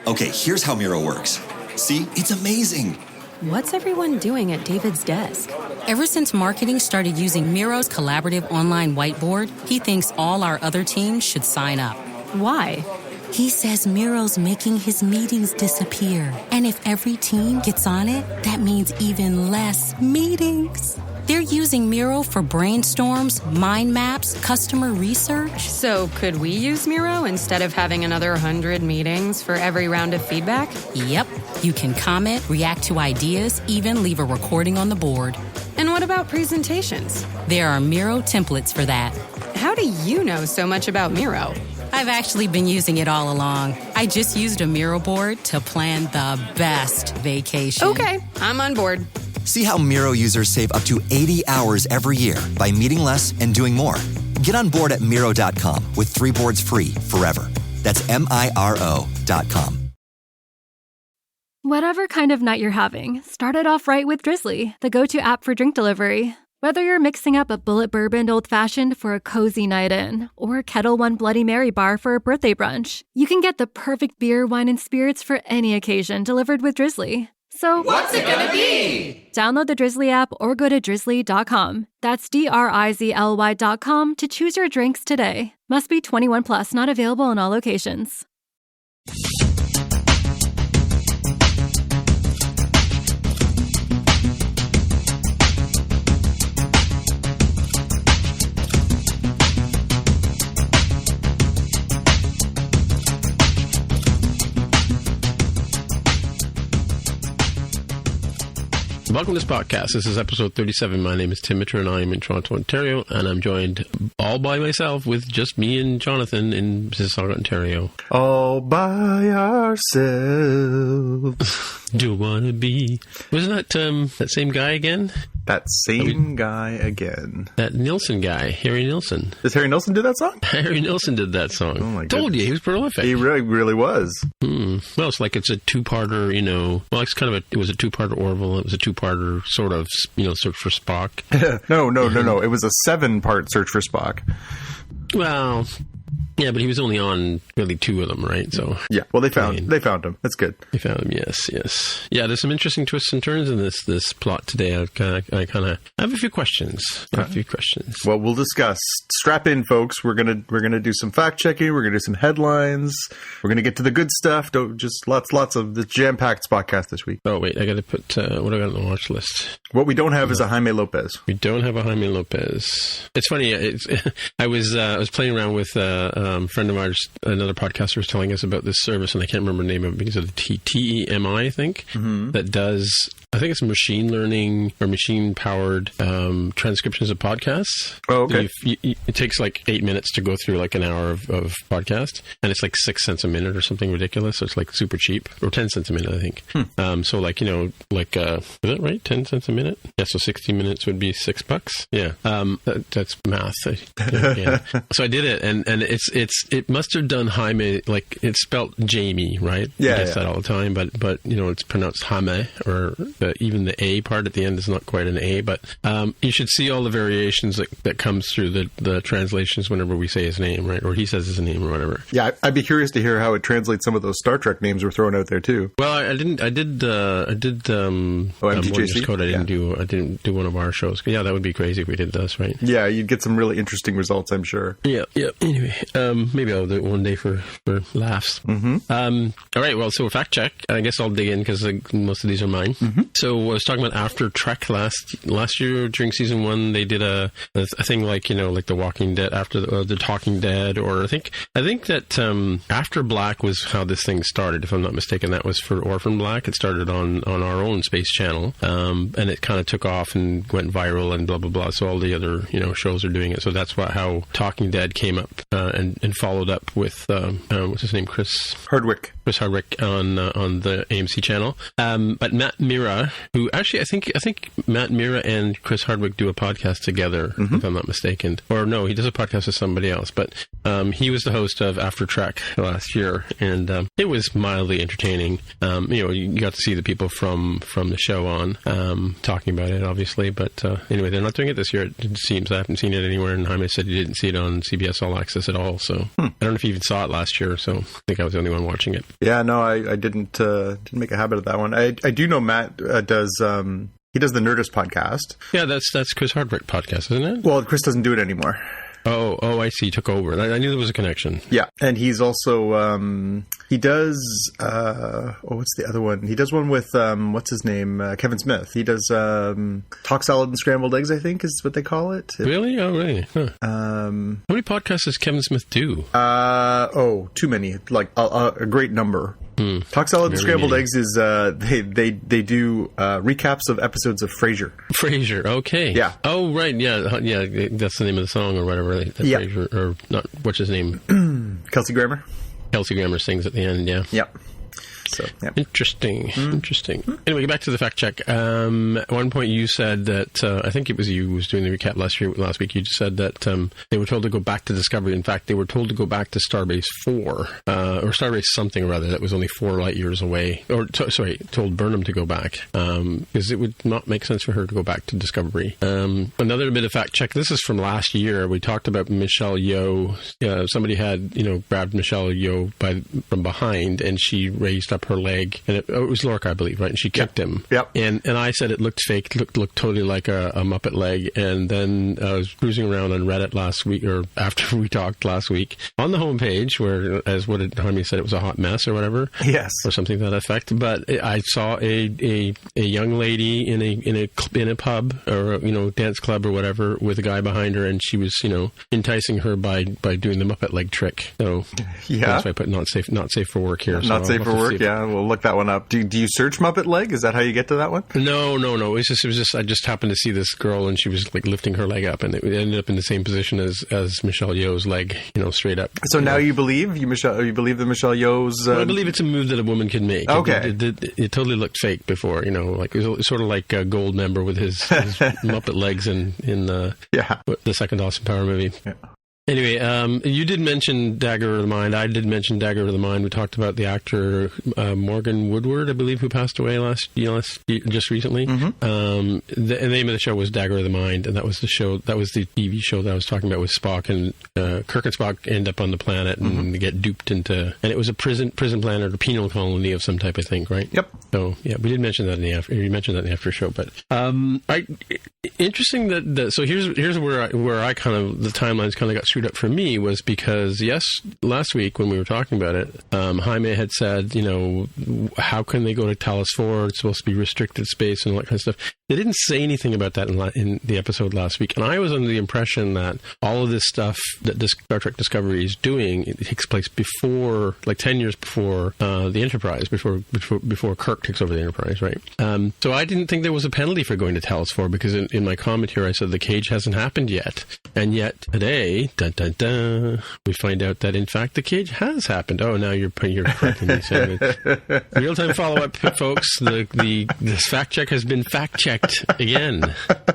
Okay, here's how Mira works. See? It's amazing. What's everyone doing at David's desk? Ever since marketing started using Miro's collaborative online whiteboard, he thinks all our other teams should sign up. Why? He says Miro's making his meetings disappear. And if every team gets on it, that means even less meetings. They're using Miro for brainstorms, mind maps, customer research. So could we use Miro instead of having another 100 meetings for every round of feedback? Yep. You can comment, react to ideas, even leave a recording on the board. And what about presentations? There are Miro templates for that. How do you know so much about Miro? I've actually been using it all along. I just used a Miro board to plan the best vacation. Okay, I'm on board. See how Miro users save up to 80 hours every year by meeting less and doing more. Get on board at Miro.com with 3 boards free forever. That's MIRO.com. Whatever kind of night you're having, start it off right with Drizzly, the go-to app for drink delivery. Whether you're mixing up a bullet bourbon old-fashioned for a cozy night in, or a Kettle One Bloody Mary bar for a birthday brunch, you can get the perfect beer, wine, and spirits for any occasion delivered with Drizzly. So, what's it gonna be? Download the Drizzly app or go to drizzly.com. That's DRIZLY.com to choose your drinks today. Must be 21 plus, not available in all locations. Welcome to this podcast. This is episode 37. My name is Tim Mitra, and I am in Toronto, Ontario, and I'm joined all by myself with just me and Jonathan in Mississauga, Ontario. All by ourselves. Do wanna be... Wasn't that same guy again? That same guy again. That Nilsson guy, Harry Nilsson. Does Harry Nilsson do that song? Harry Nilsson did that song. Oh my Told you, he was prolific. He really was. Well, it's like it's a two-parter, you know. Well, it's kind of it was a two-parter Orville. It was a two-parter sort of, you know, Search for Spock. No. It was a 7-part Search for Spock. Well... Yeah, but he was only on really 2 of them, right? So yeah, well, they found him. That's good. They found him. Yes. Yeah, there's some interesting twists and turns in this plot today. I have a few questions. Well, we'll discuss. Strap in, folks. We're gonna do some fact checking. We're gonna do some headlines. We're gonna get to the good stuff. Don't just lots of the jam-packed podcast this week. Oh wait, I got to put what I got on the watch list. What we don't have is a Jaime Lopez. We don't have a Jaime Lopez. It's funny. I was playing around with. Friend of ours, another podcaster, was telling us about this service, and I can't remember the name of it because of the TEMI, I think, that does, I think it's machine learning or machine-powered transcriptions of podcasts. Oh, okay. It takes like 8 minutes to go through like an hour of podcast, and it's like 6 cents a minute or something ridiculous, so it's like super cheap, or 10 cents a minute, I think. So like, you know, like, is that right? 10 cents a minute? Yeah, so 60 minutes would be $6. Yeah. That's math. Yeah. So I did it, and it must have done Jaime, like it's spelt Jamie, right? Yeah, I guess that all the time, but you know, it's pronounced Jaime, or even the A part at the end is not quite an A, but you should see all the variations that comes through the translations whenever we say his name, right? Or he says his name or whatever. Yeah, I'd be curious to hear how it translates some of those Star Trek names we're throwing out there too. Well, I did MTJC? Code. I didn't do one of our shows. Yeah, that would be crazy if we did this, right? Yeah, you'd get some really interesting results, I'm sure. Yeah. Anyway, maybe I'll do it one day for laughs. All right, well, so fact check. I guess I'll dig in because most of these are mine. So I was talking about After Trek last year during season 1. They did a thing like, you know, like The Walking Dead after the Talking Dead, or I think that After Black was how this thing started. If I'm not mistaken, that was for Orphan Black. It started on our own space channel, and it kind of took off and went viral and blah blah blah. So all the other, you know, shows are doing it. So that's how Talking Dead came up and followed up with what's his name, Chris Hardwick on the AMC channel. But Matt Mira, who actually I think Matt Mira and Chris Hardwick do a podcast together, if I'm not mistaken. Or no, he does a podcast with somebody else. But he was the host of After Trek last year, and it was mildly entertaining. You know, you got to see the people from the show on talking about it, obviously. But anyway, they're not doing it this year. It seems I haven't seen it anywhere, and Jaime said he didn't see it on CBS All Access at all. So I don't know if you even saw it last year, so I think I was the only one watching it. Yeah, no, I didn't make a habit of that one. I do know Matt does. He does the Nerdist podcast. Yeah, that's Chris Hardwick podcast, isn't it? Well, Chris doesn't do it anymore. Oh, I see. He took over. I knew there was a connection. Yeah, and he's also he does what's the other one? He does one with what's his name? Kevin Smith. He does Talk Salad and Scrambled Eggs, I think is what they call it. Really? Oh, really? Huh. How many podcasts does Kevin Smith do? Too many. Like a great number. Talk Salad and Scrambled Eggs is they do recaps of episodes of Frasier. Frasier, okay. Yeah. Oh, right. Yeah. That's the name of the song or whatever. Yeah. Frasier, or not. What's his name? Kelsey Grammer. Kelsey Grammer sings at the end. Yeah. Yep. So, yeah. Interesting. Anyway, get back to the fact check. At one point you said that, I think it was you who was doing the recap last week, you just said that they were told to go back to Discovery. In fact, they were told to go back to Starbase 4, or Starbase something or other that was only 4 light years away. Or, told Burnham to go back, because it would not make sense for her to go back to Discovery. Another bit of fact check. This is from last year. We talked about Michelle Yeoh. Somebody had, grabbed Michelle Yeoh from behind, and she raised up her leg, and it was Lorca, I believe, right? And she kicked him. Yep. And I said it looked fake, looked totally like a Muppet leg. And then I was cruising around on Reddit last week, or after we talked last week, on the homepage, where, as what did Harmony said, it was a hot mess or whatever. Yes. Or something to that effect. But I saw a young lady in a pub, or dance club or whatever, with a guy behind her, and she was enticing her by doing the Muppet leg trick. So yeah, that's why I put not safe for work here. Not safe for work. Yeah, we'll look that one up. Do you search Muppet leg? Is that how you get to that one? No. It was just I just happened to see this girl, and she was like lifting her leg up, and it ended up in the same position as Michelle Yeoh's leg, straight up. So now you believe that Michelle Yeoh's? Well, I believe it's a move that a woman can make. Okay, it totally looked fake before. Like it was sort of like Gold Member with his Muppet legs in the second Austin Power movie. Yeah. Anyway, you did mention Dagger of the Mind. I did mention Dagger of the Mind. We talked about the actor Morgan Woodward, I believe, who passed away just recently. Mm-hmm. The name of the show was Dagger of the Mind, and that was the show. That was the TV show that I was talking about with Spock, and Kirk and Spock end up on the planet and they get duped into, and it was a prison planet or penal colony of some type, I think, right? Yep. So yeah, we did mention that you mentioned that in the after show, but interesting that so here's where I kind of the timelines kind of got screwed up for me, was because last week when we were talking about it, Jaime had said, how can they go to Talos IV? It's supposed to be restricted space and all that kind of stuff. They didn't say anything about that in the episode last week, and I was under the impression that all of this stuff that Star Trek Discovery is doing, it takes place before, like 10 years before the Enterprise, before Kirk takes over the Enterprise, right? So I didn't think there was a penalty for going to Talos IV, because in my comment here I said the cage hasn't happened yet, and yet today, dun dun dun, we find out that in fact the cage has happened. Oh, now you're correcting me. So real-time follow-up, folks. This fact check has been fact-checked again.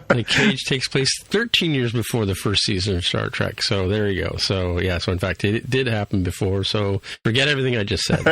The cage takes place 13 years before the first season of Star Trek. So there you go. So in fact it did happen before. So forget everything I just said.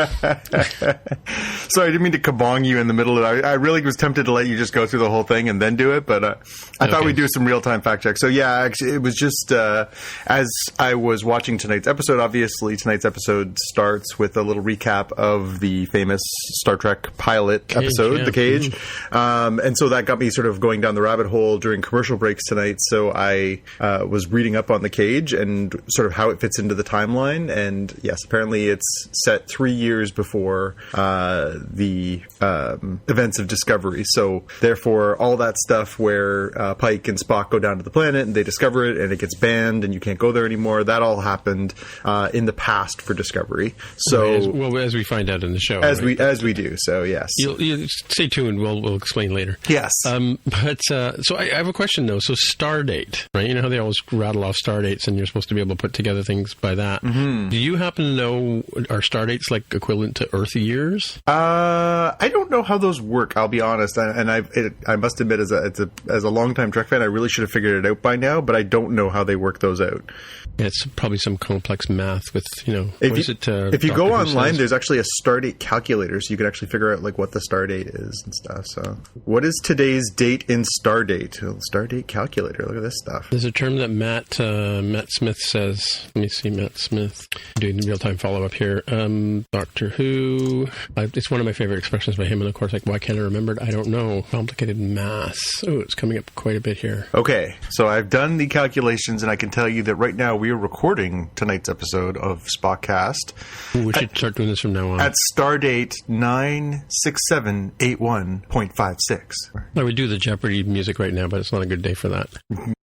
So I didn't mean to kabong you in the middle of it. I really was tempted to let you just go through the whole thing and then do it, but I thought we'd do some real-time fact checks. So yeah, actually, it was just as I was watching tonight's episode. Obviously, tonight's episode starts with a little recap of the famous Star Trek pilot episode, The Cage. And so that got me sort of going down the rabbit hole during commercial breaks tonight. So I was reading up on The Cage and sort of how it fits into the timeline. And yes, apparently it's set 3 years before the events of Discovery. So therefore, all that stuff where Pike and Spock go down to the planet and they discover it and it gets banned and you can't go there anymore, that all happened in the past for Discovery. So as we find out in the show, as we do. So yes, you stay tuned. We'll explain later. Yes. But so I have a question though. So star date, right? You know how they always rattle off star dates, and you're supposed to be able to put together things by that. Mm-hmm. Do you happen to know, are star dates like equivalent to Earth years? I don't know how those work. I'll be honest, and I must admit, as a longtime Trek fan, I really should have figured it out by now. But I don't know how they work those out. Yeah, it's probably some complex math with if you go online, there's actually a stardate calculator, so you can actually figure out like what the stardate is and stuff. So, what is today's date in stardate? Well, stardate calculator. Look at this stuff. There's a term that Matt Smith says. Let me see, Matt Smith doing real time follow up here. Doctor Who. It's one of my favorite expressions by him, and of course, like, why can't I remember it? I don't know. Complicated maths. Oh, it's coming up quite a bit here. Okay, so I've done the calculations, and I can tell you that right now we are recording tonight's episode of Spockcast. We should start doing this from now on. At stardate 96781.56. I would do the Jeopardy music right now, but it's not a good day for that.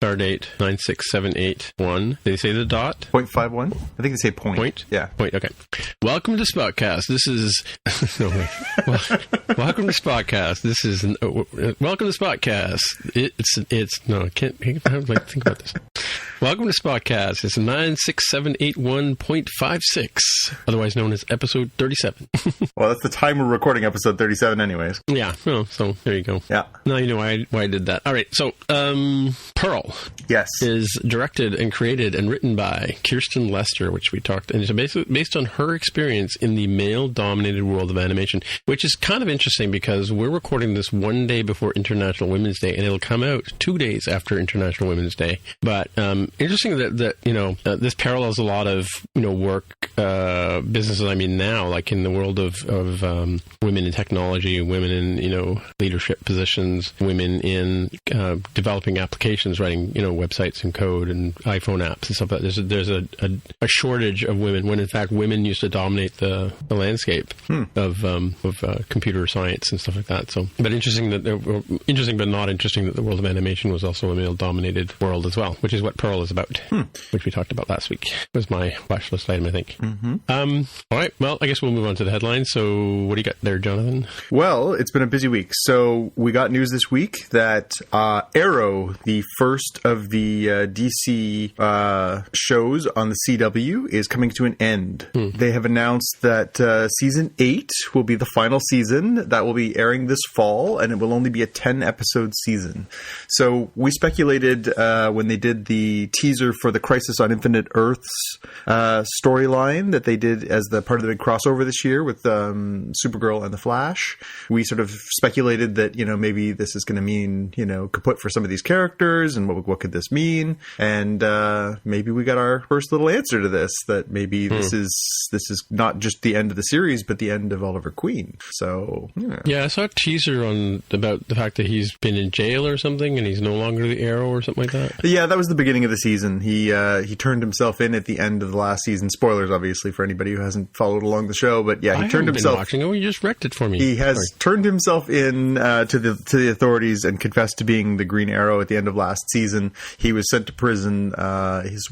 Stardate 96781. Did they say the dot? 0.51? I think they say point. Point? Yeah. Point, okay. Welcome to Spockcast. This is... welcome to Spockcast. This is... welcome to Spockcast. It's... No, I can't think about this. Welcome to Spockcast. It's 96781.56, otherwise known as episode 37. Well, that's the time we're recording episode 37 anyways. Yeah, well, so there you go. Yeah. Now you know why I did that. All right, so Purl. Yes. Is directed and created and written by Kirsten Lester, which we talked, and it's based on her experience in the male-dominated world of animation, which is kind of interesting because we're recording this one day before International Women's Day, and it'll come out 2 days after International Women's Day. But interesting that this parallels a lot of work businesses. I mean, now, like in the world of women in technology, women in leadership positions, women in developing applications, writing websites and code and iPhone apps and stuff like that. There's a shortage of women when in fact women used to dominate the landscape of computer science and stuff like that. So, but interesting but not interesting that the world of animation was also a male-dominated world as well, which is what Purl is about, which we talked about last week. It was my watch list item, I think. All right, well, I guess we'll move on to the headlines. So what do you got there, Jonathan? Well, it's been a busy week. So we got news this week that Arrow, the first of the DC shows on the CW, is coming to an end. They have announced that season 8 will be the final season. That will be airing this fall, and it will only be a 10-episode season. So we speculated when they did the teaser for the Crisis on Infinite Earths storyline that they did as the part of the big crossover this year with Supergirl and the Flash. We sort of speculated that maybe this is going to mean kaput for some of these characters, and what could this mean? And maybe we got our first little answer to this, that maybe this is not just the end of the series, but the end of Oliver Queen. So yeah, I saw a teaser about the fact that he's been in jail or something, and he's no longer the Arrow or something like that. Yeah, that was the beginning of the season. He turned himself in at the end of the last season. Spoilers, obviously, for anybody who hasn't followed along the show. But yeah, he turned himself. Watching. Oh, you just wrecked it for me. He has turned himself in to the authorities and confessed to being the Green Arrow at the end of last season. He was sent to prison,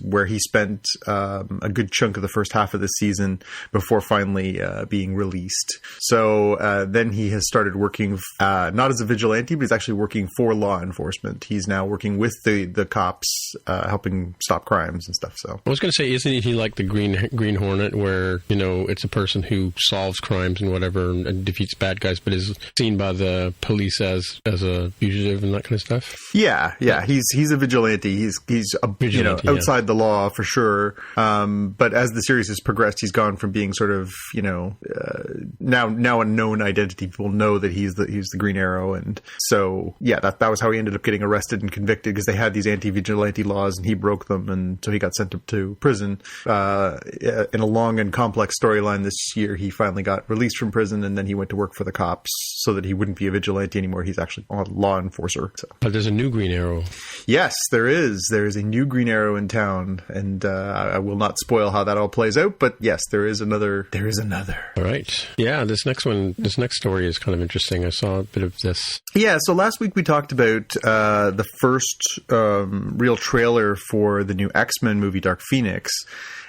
where he spent a good chunk of the first half of the season before finally being released. So then he has started working not as a vigilante, but he's actually working for law enforcement. He's now working with the cops, helping stop crimes and stuff. So I was going to say, isn't he like the Green Hornet, where it's a person who solves crimes and whatever and defeats bad guys, but is seen by the police as a fugitive and that kind of stuff? Yeah. He's a vigilante. He's a vigilante, outside the law for sure. But as the series has progressed, he's gone from being sort of now a known identity. People know that he's the Green Arrow, and so that was how he ended up getting arrested and convicted, because they had these anti-vigilante laws and he broke them, and so he got sent to prison. In a long and complex storyline this year, he finally got released from prison, and then he went to work for the cops so that he wouldn't be a vigilante anymore. He's actually a law enforcer. So. But there's a new Green Arrow. Yes, there is. There is a new Green Arrow in town, and I will not spoil how that all plays out, but yes, there is another. All right. Yeah, this next story is kind of interesting. I saw a bit of this. Yeah, so last week we talked about the first real trailer trailer for the new X-Men movie, Dark Phoenix.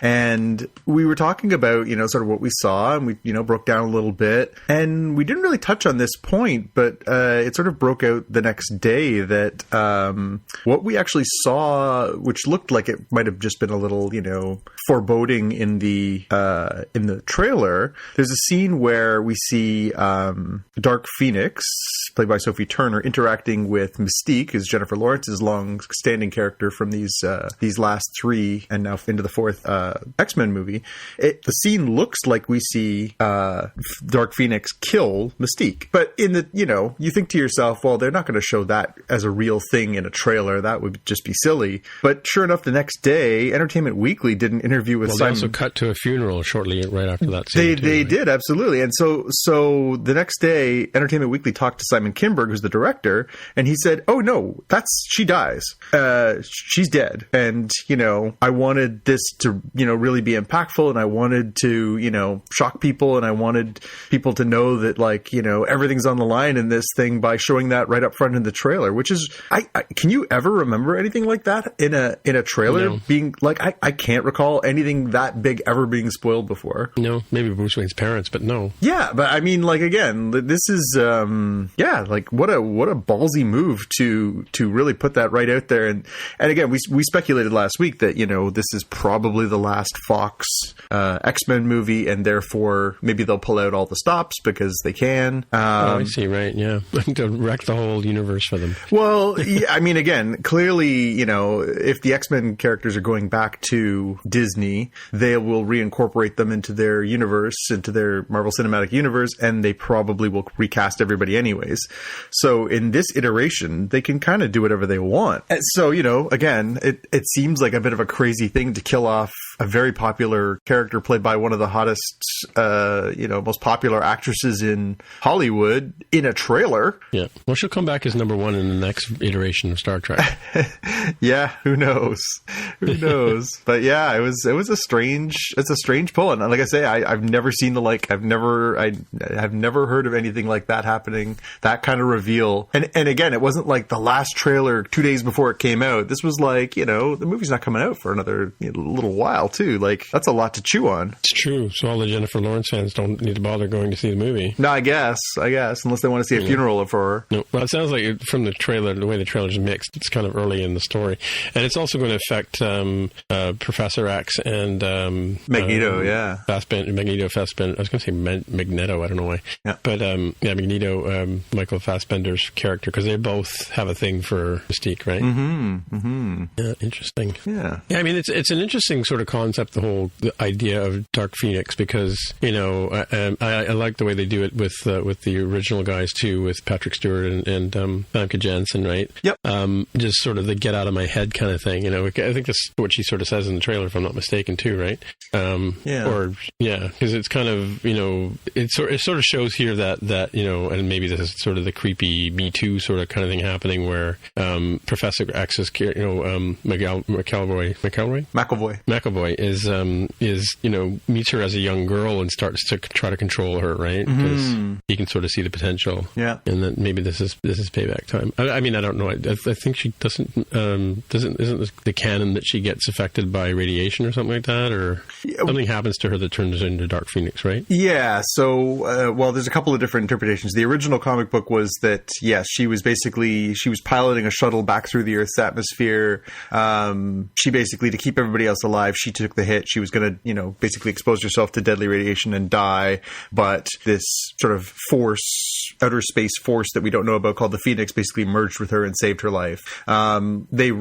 And we were talking about, sort of what we saw, and we, broke down a little bit. And we didn't really touch on this point, but it sort of broke out the next day that what we actually saw, which looked like it might have just been a little, foreboding in the trailer. There's a scene where we see Dark Phoenix, played by Sophie Turner, interacting with Mystique, is Jennifer Lawrence's long-standing character from these last three and now into the fourth X-Men movie. The scene looks like we see Dark Phoenix kill Mystique. But in the, you think to yourself, well, they're not going to show that as a real thing in a trailer. That would just be silly. But sure enough, the next day, Entertainment Weekly did an interview with Simon. They also cut to a funeral shortly right after that scene. They did, absolutely. And so the next day, Entertainment Weekly talked to Simon Kinberg, who's the director, and he said, oh, no, she dies. She's dead. And, I wanted this to, really be impactful, and I wanted to, shock people, and I wanted people to know that, everything's on the line in this thing by showing that right up front in the trailer, which is, can you ever remember anything like that in a trailer? No. Being, I can't recall anything that big ever being spoiled before. No, maybe Bruce Wayne's parents, but no. Yeah, but I mean, again, this is, what a ballsy move to really put that right out there. And again, we speculated last week that, this is probably the last Fox X-Men movie, and therefore maybe they'll pull out all the stops because they can. I see, right, yeah. To wreck the whole universe for them. Well, yeah, I mean, again, clearly, if the X-Men characters are going back to Disney, they will reincorporate them into their universe, into their Marvel Cinematic Universe, and they probably will recast everybody anyways. So in this iteration, they can kind of do whatever they want. And so, again, it seems like a bit of a crazy thing to kill off a very popular character played by one of the hottest, most popular actresses in Hollywood in a trailer. Yeah. Well, she'll come back as number one in the next iteration of Star Trek. Yeah. Who knows? Who knows? But yeah, it's a strange pull. And like I say, I've never seen the like. I've never heard of anything like that happening. That kind of reveal. And again, it wasn't like the last trailer 2 days before it came out. This was like, the movie's not coming out for another little while too. Like, that's a lot to chew on. It's true. So all the Jennifer Lawrence fans don't need to bother going to see the movie. No, I guess, unless they want to see a funeral for her. No. Well, it sounds like from the trailer, the way the trailer's mixed, it's kind of early in the story. And it's also going to affect Professor X and Magneto, Magneto Fassbender. I was going to say Magneto, I don't know why. Yeah. But Magneto, Michael Fassbender's character, because they both have a thing for Mystique, right? Mm-hmm. Mm-hmm. Yeah, interesting. Yeah. Yeah, I mean, it's an interesting sort of concept, the idea of Dark Phoenix, because, I like the way they do it with the original guys too, with Patrick Stewart and Famke Janssen, right? Yep. Just sort of the get out of my head kind of thing. I think that's what she sort of says in the trailer, if I'm not mistaken, too, right? Because it's kind of, it sort of shows here that and maybe this is sort of the creepy Me Too sort of kind of thing happening, where Professor X's McAvoy is meets her as a young girl and starts to try to control her, right? Because he can sort of see the potential. Yeah. And then maybe this is payback time. I mean, I don't know. I think she isn't the canon that she gets affected by radiation or something like that, or something happens to her that turns her into Dark Phoenix, right? Yeah. So, there's a couple of different interpretations. The original comic book was that, yes, she was piloting a shuttle back through the Earth's atmosphere. She basically, to keep everybody else alive, she took the hit. She was going to, basically expose herself to deadly radiation and die. But this sort of outer space force that we don't know about called the Phoenix basically merged with her and saved her life. They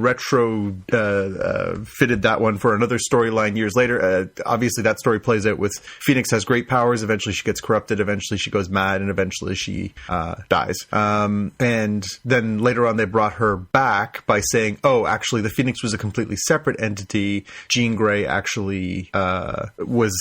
fitted that one for another storyline years later. Obviously, that story plays out with Phoenix has great powers. Eventually, she gets corrupted. Eventually, she goes mad, and eventually, she dies. And then later on, they brought her back by saying, "Oh, actually, the Phoenix was a completely separate entity. Jean Grey boy actually was,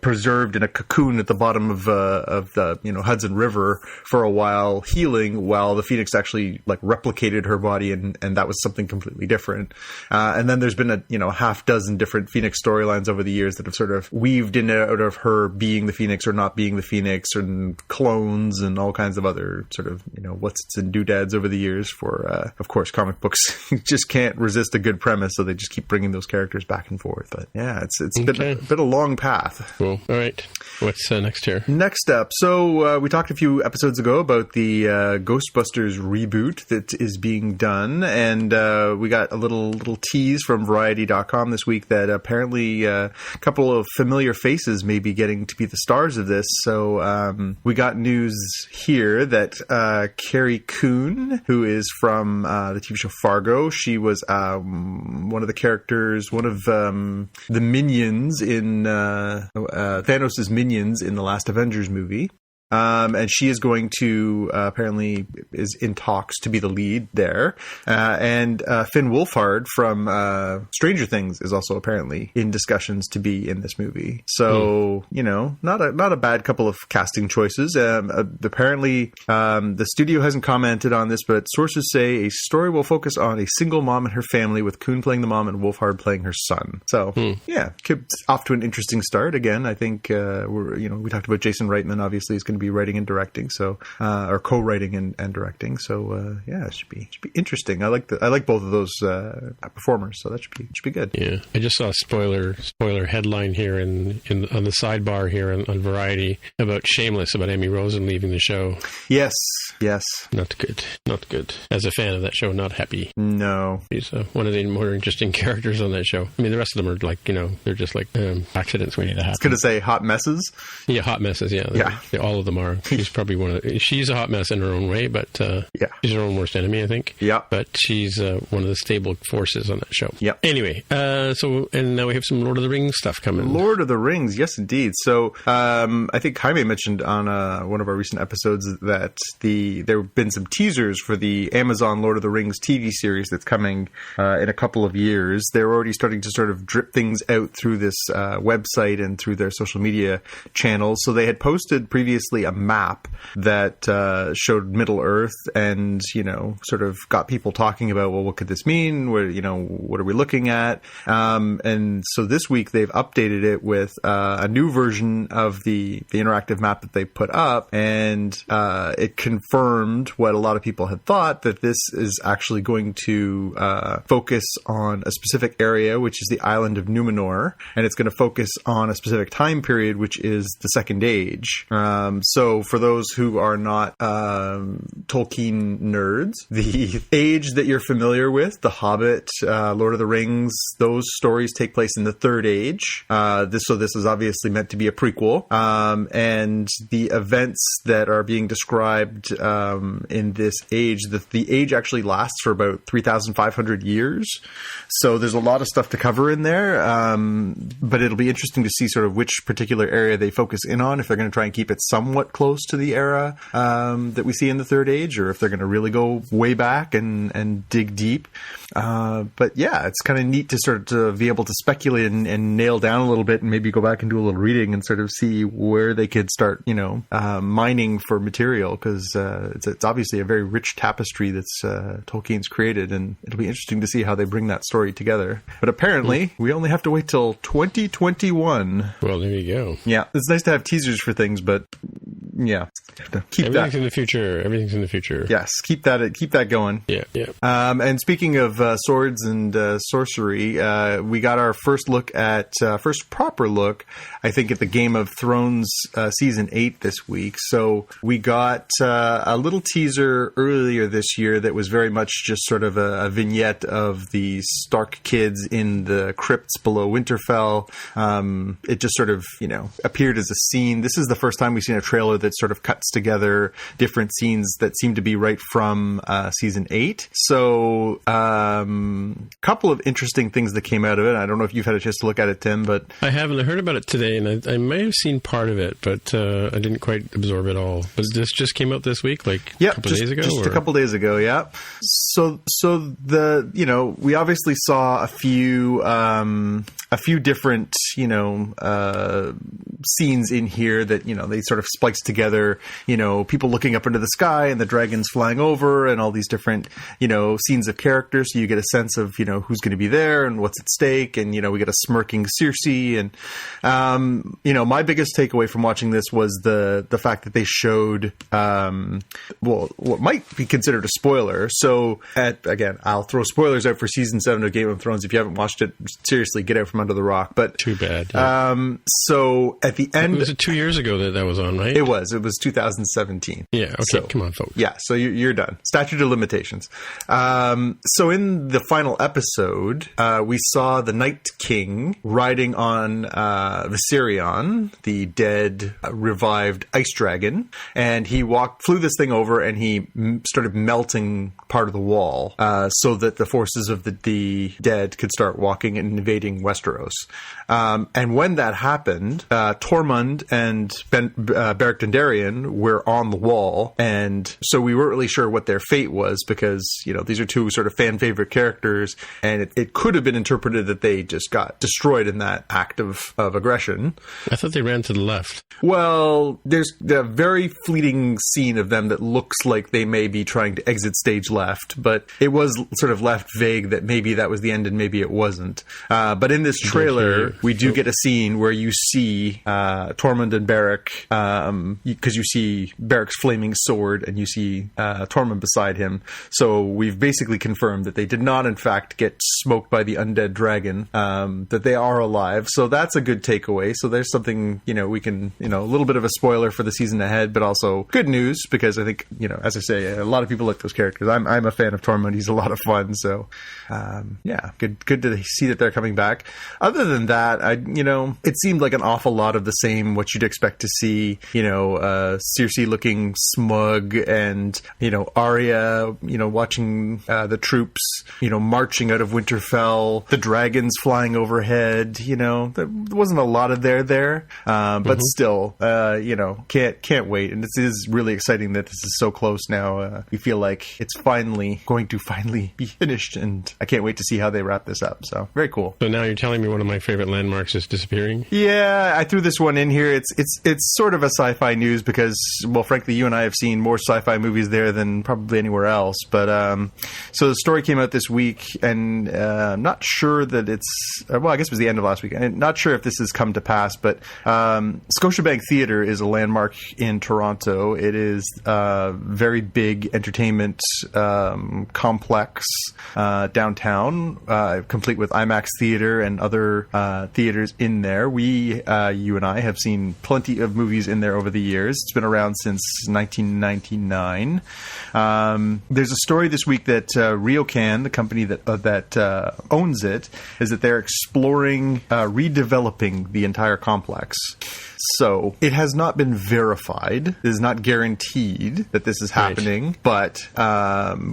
preserved in a cocoon at the bottom of the, Hudson River for a while, healing, while the Phoenix actually like replicated her body, and that was something completely different. And then there's been a half dozen different Phoenix storylines over the years that have sort of weaved in and out of her being the Phoenix or not being the Phoenix, and clones and all kinds of other sort of what's and doodads over the years. For of course, comic books just can't resist a good premise, so they just keep bringing those characters back and forth. But yeah, it's been a long path. Cool. All right, what's next here? Next up, so we talked a few episodes ago about the Ghostbusters reboot that is being done, and we got a little tease from Variety.com this week that apparently a couple of familiar faces may be getting to be the stars of this. So we got news here that Carrie Coon, who is from the TV show Fargo, she was one of the characters, one of the minions in Thanos' minions in the last Avengers movie. And she is going to, apparently is in talks to be the lead there. And Finn Wolfhard from Stranger Things is also apparently in discussions to be in this movie. So, not a bad couple of casting choices. Apparently, the studio hasn't commented on this, but sources say a story will focus on a single mom and her family, with Coon playing the mom and Wolfhard playing her son. So, yeah, off to an interesting start. Again, I think, we talked about Jason Reitman, obviously, is going to be writing and directing, so or co-writing and directing. So yeah, it should be interesting. I like both of those performers, so that should be good. Yeah, I just saw a spoiler headline here in on the sidebar here on Variety about Shameless, about Amy Rosen leaving the show. Yes. Not good. As a fan of that show, not happy. No. He's one of the more interesting characters on that show. I mean, the rest of them are like, they're just like accidents waiting to happen. I was going to say hot messes. Yeah, hot messes. Yeah. All of them are. She's probably she's a hot mess in her own way, but she's her own worst enemy, I think. Yeah. But she's one of the stable forces on that show. Yeah. Anyway, and now we have some Lord of the Rings stuff coming. Lord of the Rings, yes, indeed. So I think Jaime mentioned on one of our recent episodes that there have been some teasers for the Amazon Lord of the Rings TV series that's coming in a couple of years. They're already starting to sort of drip things out through this website and through their social media channels. So they had posted previously a map that showed Middle Earth, and sort of got people talking about, well, what could this mean? What are we looking at? And so this week they've updated it with a new version of the interactive map that they put up, and it confirmed what a lot of people had thought, that this is actually going to focus on a specific area, which is the island of Numenor, and it's going to focus on a specific time period, which is the Second Age. So for those who are not Tolkien nerds, the age that you're familiar with, The Hobbit, Lord of the Rings, those stories take place in the Third Age. This is obviously meant to be a prequel. And the events that are being described in this age, the age actually lasts for about 3,500 years. So there's a lot of stuff to cover in there. But it'll be interesting to see sort of which particular area they focus in on, if they're going to try and keep it somewhat close to the era that we see in the Third Age, or if they're going to really go way back and dig deep. But yeah, it's kind of neat to sort of be able to speculate and nail down a little bit, and maybe go back and do a little reading and sort of see where they could start, mining for material, because it's obviously a very rich tapestry that's Tolkien's created, and it'll be interesting to see how they bring that story together. But apparently, we only have to wait till 2021. Well, there you go. Yeah, it's nice to have teasers for things, but yeah, everything's in the future. Everything's in the future. Yes, keep that going. Yeah. And speaking of swords and sorcery, we got our first proper look, I think, at the Game of Thrones season 8 this week. So we got a little teaser earlier this year that was very much just sort of a vignette of the Stark kids in the crypts below Winterfell. It just sort of appeared as a scene. This is the first time we've seen a trailer that sort of cuts together different scenes that seem to be right from season 8. So couple of interesting things that came out of it. I don't know if you've had a chance to look at it, Tim, but I haven't. I heard about it today, and I may have seen part of it, but I didn't quite absorb it all. But this just came out this week, like a couple days ago? Just a couple days ago, yeah. So the, you know, we obviously saw a few different, you know, scenes in here that, you know, they sort of splice together, you know, people looking up into the sky and the dragons flying over and all these different, you know, scenes of characters. So you get a sense of, you know, who's going to be there and what's at stake. And, you know, we get a smirking Circe. And, you know, my biggest takeaway from watching this was the fact that they showed, what might be considered a spoiler. So again, I'll throw spoilers out for season 7 of Game of Thrones. If you haven't watched it, seriously, get out from under the rock. But too bad. Yeah. So at the end, was it 2 years ago that was on, right? It was 2017. Yeah. Okay. So, come on, folks. Yeah. So you're done. Statute of limitations. So in the final episode, we saw the Night King riding on Viserion, the dead, revived ice dragon, and he flew this thing over, and he started melting part of the wall, so that the forces of the dead could start walking and invading Westeros. And when that happened, Tormund and Beric Dondarrion were on the wall, and so we weren't really sure what their fate was, because, you know, these are two sort of fan favorite characters, and it could have been interpreted that they just got destroyed in that act of aggression. I thought they ran to the left. Well, there's a very fleeting scene of them that looks like they may be trying to exit stage left, but it was sort of left vague that maybe that was the end and maybe it wasn't. But in this trailer, we do get a scene where you see Tormund and Beric, because you see Beric's flaming sword and you see Tormund beside him. So we've basically confirmed that they did not, in fact, get smoked by the undead dragon, that they are alive. So that's a good takeaway. So there's something, you know, we can, you know, a little bit of a spoiler for the season ahead, but also good news, because I think, you know, as I say, a lot of people like those characters. I'm a fan of Tormund. He's a lot of fun. So, yeah, good to see that they're coming back. Other than that, you know, it seemed like an awful lot of the same, what you'd expect to see, you know, Circe looking smug, and, you know, Arya, you know, watching the troops, you know, marching out of Winterfell, the dragons flying overhead, you know, there wasn't a lot of there, but still, you know, can't wait. And this is really exciting that this is so close now. We feel like it's going to be finished, and I can't wait to see how they wrap this up. So very cool. So now you're telling me one of my favorite landmarks is disappearing? Yeah, I threw this one in here. It's sort of a sci-fi news because, well, frankly, you and I have seen more sci-fi movies there than probably anywhere else. But so the story came out this week, and I'm not sure that it's, well, I guess it was the end of last week. I'm not sure if this has come to pass, but Scotiabank Theatre is a landmark in Toronto. It is a very big entertainment complex downtown, complete with IMAX Theatre and other theaters in there. You and I have seen plenty of movies in there over the years. It's been around since 1999. There's a story this week that Ryokan, the company that owns it, is that they're exploring redeveloping the entire complex. So it has not been verified. It is not guaranteed that this is happening. Right. But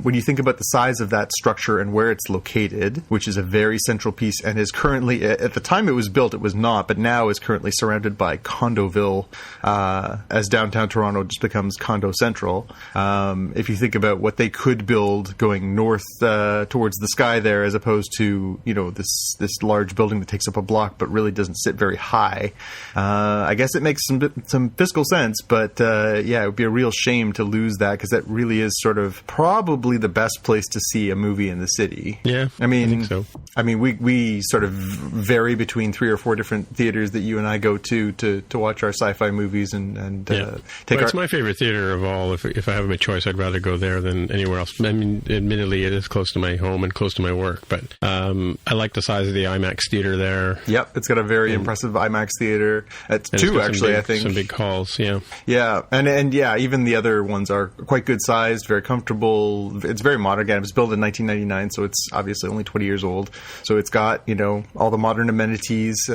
when you think about the size of that structure and where it's located, which is a very central piece and is currently, at the time it was built, it was not, but now is currently surrounded by Condoville, as downtown Toronto just becomes Condo Central. If you think about what they could build going north towards the sky there, as opposed to, you know, this large building that takes up a block but really doesn't sit very high. I guess it makes some fiscal sense, but yeah, it would be a real shame to lose that, because that really is sort of probably the best place to see a movie in the city. Yeah, I think so. I mean, we sort of vary between 3 or 4 different theaters that you and I go to watch our sci-fi movies and take. It's my favorite theater of all. If I have a choice, I'd rather go there than anywhere else. I mean, admittedly, it is close to my home and close to my work, but I like the size of the IMAX theater there. Yep, it's got a very impressive IMAX theater. It's 2 two, actually, I think. Some big halls, yeah. Yeah, and yeah, even the other ones are quite good sized, very comfortable. It's very modern. Again, it was built in 1999, so it's obviously only 20 years old. So it's got, all the modern amenities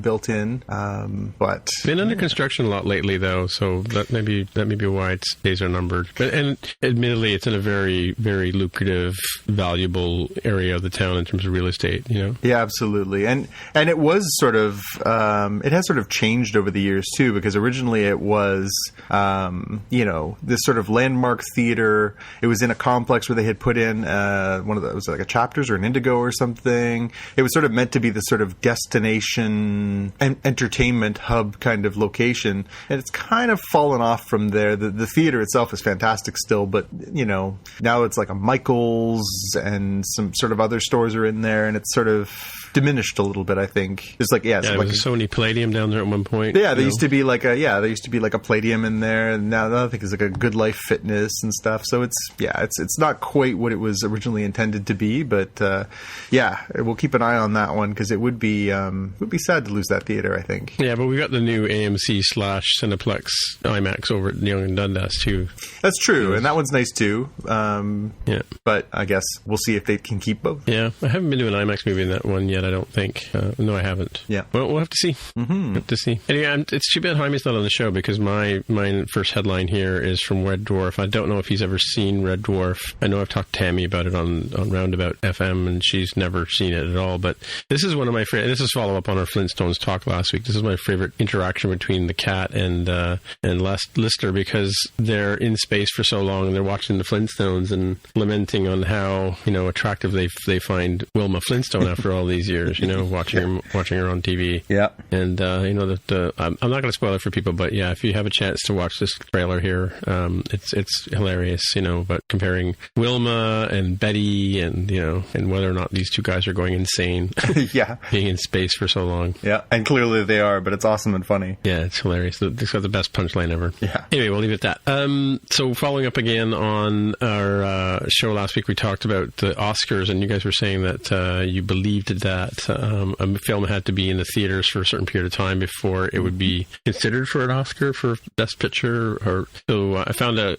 built in. But been under construction a lot lately, though, so that may be why its days are numbered. And admittedly, it's in a very, very lucrative, valuable area of the town in terms of real estate. Yeah, absolutely. And it was sort of it has sort of changed over the years too, because originally it was this sort of landmark theater. It was in a complex where they had put in one of those, like a Chapters or an Indigo or something. It was sort of meant to be the sort of destination and entertainment hub kind of location, and it's kind of fallen off from there. The theater itself is fantastic still, but now it's like a Michael's and some sort of other stores are in there, and it's sort of diminished a little bit, I think. It's like, there was a Sony Palladium down there at one point. Yeah, there used to be like a Palladium in there, and now I think it's like a Good Life Fitness and stuff. So it's not quite what it was originally intended to be, but we'll keep an eye on that one, because it would be sad to lose that theater, I think. Yeah, but we got the new AMC/Cineplex IMAX over at Yonge and Dundas too. That's true, and that one's nice too. But I guess we'll see if they can keep both. Yeah, I haven't been to an IMAX movie in that one yet, I don't think. No, I haven't. Yeah. Well, we'll have to see. Mm-hmm. Have to see. Anyway, it's too bad Jaime's not on the show, because my first headline here is from Red Dwarf. I don't know if he's ever seen Red Dwarf. I know I've talked to Tammy about it on Roundabout FM, and she's never seen it at all. But this is one of my favorite. This is follow up on our Flintstones talk last week. This is my favorite interaction between the cat and Lister, because they're in space for so long and they're watching the Flintstones and lamenting on how attractive they find Wilma Flintstone after all these years. Watching her on TV. Yeah. And I'm not going to spoil it for people, but yeah, if you have a chance to watch this trailer here, it's hilarious. But comparing Wilma and Betty and whether or not these two guys are going insane. Yeah. Being in space for so long. Yeah, and clearly they are, but it's awesome and funny. Yeah, it's hilarious. It's got the best punchline ever. Yeah. Anyway, we'll leave it at that. So following up again on our show last week, we talked about the Oscars, and you guys were saying that you believed that a film had to be in the theaters for a certain period of time before it would be considered for an Oscar for Best Picture. So I found a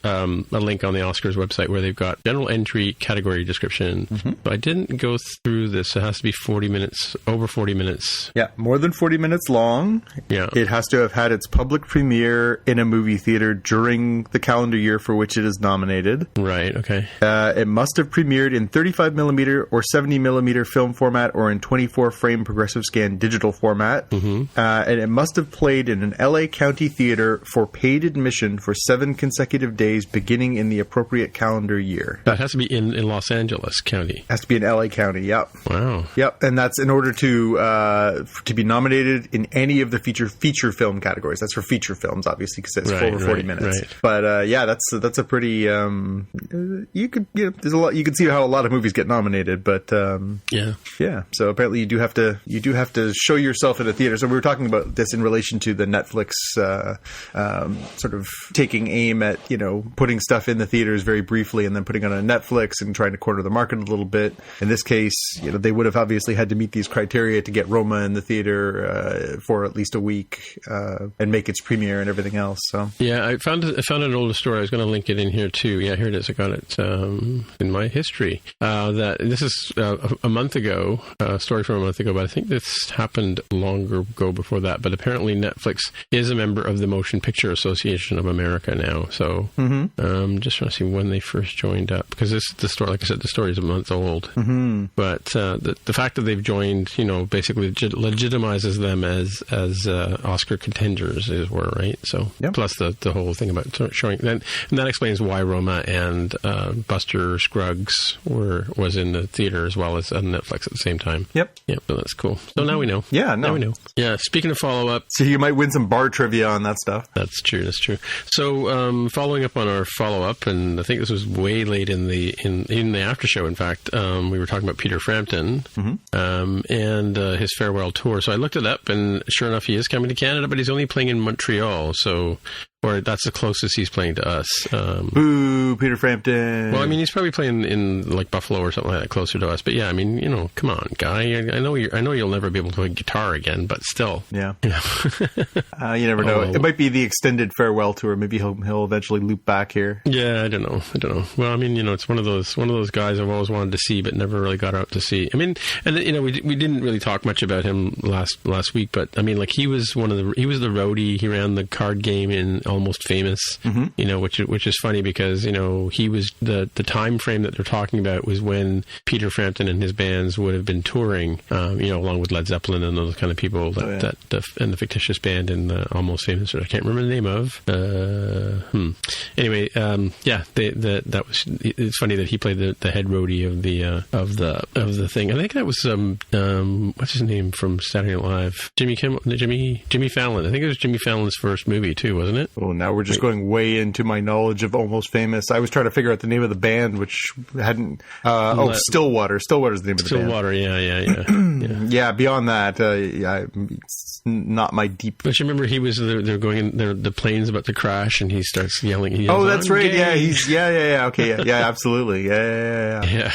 link on the Oscars website where they've got general entry, category description. Mm-hmm. But I didn't go through this. It has to be 40 minutes, over 40 minutes. Yeah, more than 40 minutes long. Yeah. It has to have had its public premiere in a movie theater during the calendar year for which it is nominated. Right, okay. It must have premiered in 35mm or 70mm film format or in 24-frame progressive scan digital format. Mm-hmm. And it must have played in an LA County theater for paid admission for 7 consecutive days beginning in the appropriate calendar year. That has to be in Los Angeles County. Has to be in LA County, yep. Wow. Yep, and that's in order to be nominated in any of the feature film categories. That's for feature films, obviously, because it's over 40 minutes. Right. But that's a pretty you there's a lot. You can see how a lot of movies get nominated, but yeah. So apparently you do have to show yourself in a theater. So we were talking about this in relation to the Netflix sort of taking aim at putting stuff in the theaters very briefly and then putting it on Netflix and trying to corner the market a little bit. In this case, they would have obviously had to meet these criteria to get Roma in the theater for at least a week and make its premiere and everything else. So yeah, I found an older story. I was going to link it in here too. Yeah, here it is. I got it in my history. That this is a month ago, a story from a month ago, but I think this happened longer ago before that. But apparently Netflix is a member of the Motion Picture Association of America now. So just trying to see when they first joined up, because the story, like I said, the story is a month old. Mm-hmm. But the fact that they've joined, basically legitimizes them as Oscar contenders, as it were, right? So plus the whole thing about showing that, and that explains why Roma and Buster Scruggs was in the theater as well as on Netflix at the same time. Yep, so that's cool. So now we know. Yeah, now we know. Yeah, speaking of follow-up, so you might win some bar trivia on that stuff. That's true. So following up on our follow-up, and I think this was way late in the after show. In fact, we were talking about Peter Frampton and his farewell tour. So I looked it up, and sure enough, he is coming to Canada, but he's only playing in Montreal. So or that's the closest he's playing to us. Boo, Peter Frampton. Well, I mean, he's probably playing in like Buffalo or something like that, closer to us. But yeah, I mean, you know, come on, guy. I know you'll never be able to play guitar again, but still. Yeah. You know. You never know. It might be the extended farewell tour. Maybe he'll eventually loop back here. Yeah, I don't know. Well, I mean, you know, it's one of those guys I've always wanted to see, but never really got out to see. I mean, and you know, we didn't really talk much about him last week, but I mean, like he was the roadie. He ran the card game in Almost Famous. Mm-hmm. You know, which is funny because, you know, he was the time frame that they're talking about was when Peter Frampton and his bands would have been touring. You know, along with Led Zeppelin and those kind of people and the fictitious band in Almost Famous, I can't remember the name of. Anyway, yeah, that was. It's funny that he played the head roadie of the thing. I think that was what's his name from Saturday Night Live? Jimmy Fallon. I think it was Jimmy Fallon's first movie too, wasn't it? Oh, now we're just going way into my knowledge of Almost Famous. I was trying to figure out the name of the band, which hadn't. Stillwater. Stillwater's the name of the band. Stillwater. Yeah. Yeah. Beyond that, it's not my deep. But you remember he was they're going in the plane's about to crash and he starts yelling. Oh, that's right. Gay. Yeah. Okay. Yeah. Absolutely. Yeah.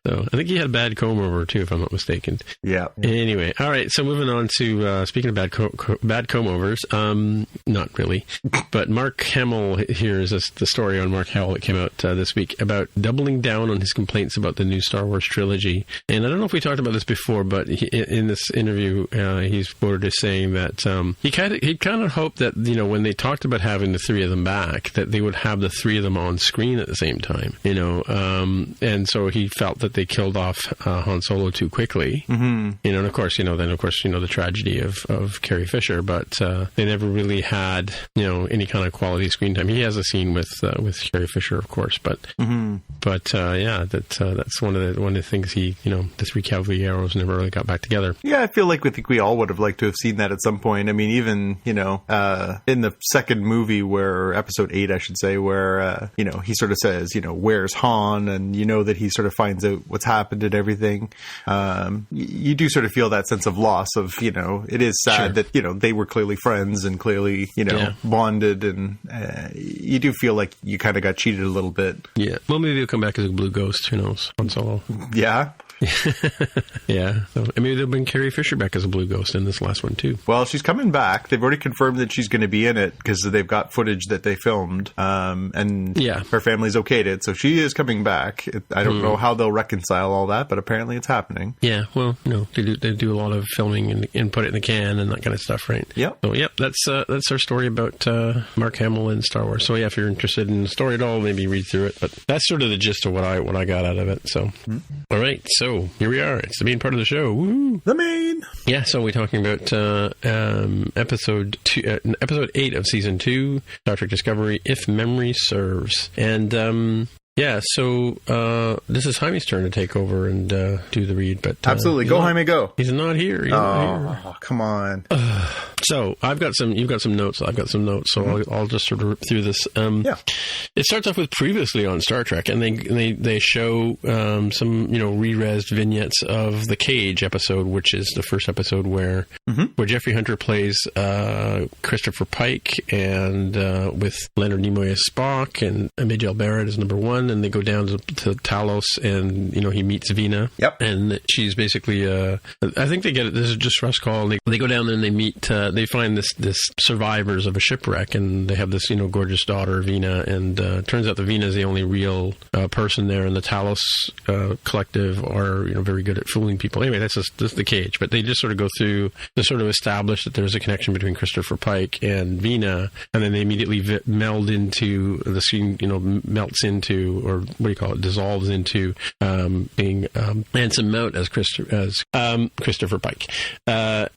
So I think he had a bad comb over too, if I'm not mistaken. Yeah. Anyway, all right. So moving on to speaking of bad comb overs. Not really, but Mark Hamill. Here is the story on Mark Hamill that came out this week about doubling down on his complaints about the new Star Wars trilogy. And I don't know if we talked about this before, but in this interview, he's quoted as saying that he kind of hoped that, you know, when they talked about having the three of them back, that they would have the three of them on screen at the same time, you know, and so he felt that they killed off Han Solo too quickly, you know, and of course, the tragedy of Carrie Fisher, but they never really had, you know, any kind of quality screen time. He has a scene with Carrie Fisher, of course, but that's one of the things he, you know, the three Cavalieros never really got back together. Yeah, I feel like we all would have liked to have seen that at some point. I mean, even, you know, in the second movie, where episode 8, I should say, where you know, he sort of says, you know, where's Han, and you know that he sort of finds out what's happened and everything. You do sort of feel that sense of loss of, you know, it is sad that, you know, they were clearly friends and clearly, you know, bonded, and you do feel like you kind of got cheated a little bit. Yeah. Well, maybe he'll come back as a blue ghost. Who knows? Han Solo. Yeah. Yeah. So, I mean, they'll bring Carrie Fisher back as a blue ghost in this last one too. Well, she's coming back. They've already confirmed that she's going to be in it because they've got footage that they filmed, and her family's okayed it, so she is coming back. I don't know how they'll reconcile all that, but apparently it's happening. Yeah. Well, you know, they do a lot of filming and put it in the can and that kind of stuff, right? Yep. So that's our story about Mark Hamill and Star Wars. So yeah, if you're interested in the story at all, maybe read through it. But that's sort of the gist of what I got out of it. So, all right. So here we are. It's the main part of the show. Woo! The main. Yeah. So we're talking about episode 8 of season 2, Star Trek Discovery, If Memory Serves, and. Yeah, so this is Jaime's turn to take over and do the read. But absolutely, go Jaime, go. He's not here. Come on. So you've got some notes. I've got some notes. So I'll just sort of rip through this. It starts off with previously on Star Trek, and they show some, you know, re-resed vignettes of the Cage episode, which is the first episode where Jeffrey Hunter plays Christopher Pike, and with Leonard Nimoy as Spock and Miguel Barrett as number 1. And they go down to Talos, and, you know, he meets Vina. Yep. And she's basically, I think they get it. This is just Russ Call. They go down there and they meet, they find this survivors of a shipwreck, and they have this, you know, gorgeous daughter, Vina. And turns out that Vina is the only real person there. And the Talos collective are, you know, very good at fooling people. Anyway, that's the Cage. But they just sort of go through to sort of establish that there's a connection between Christopher Pike and Vina. And then they immediately meld into the scene, you know, melts into, or what do you call it, dissolves into being Anson Mount as Christopher Pike.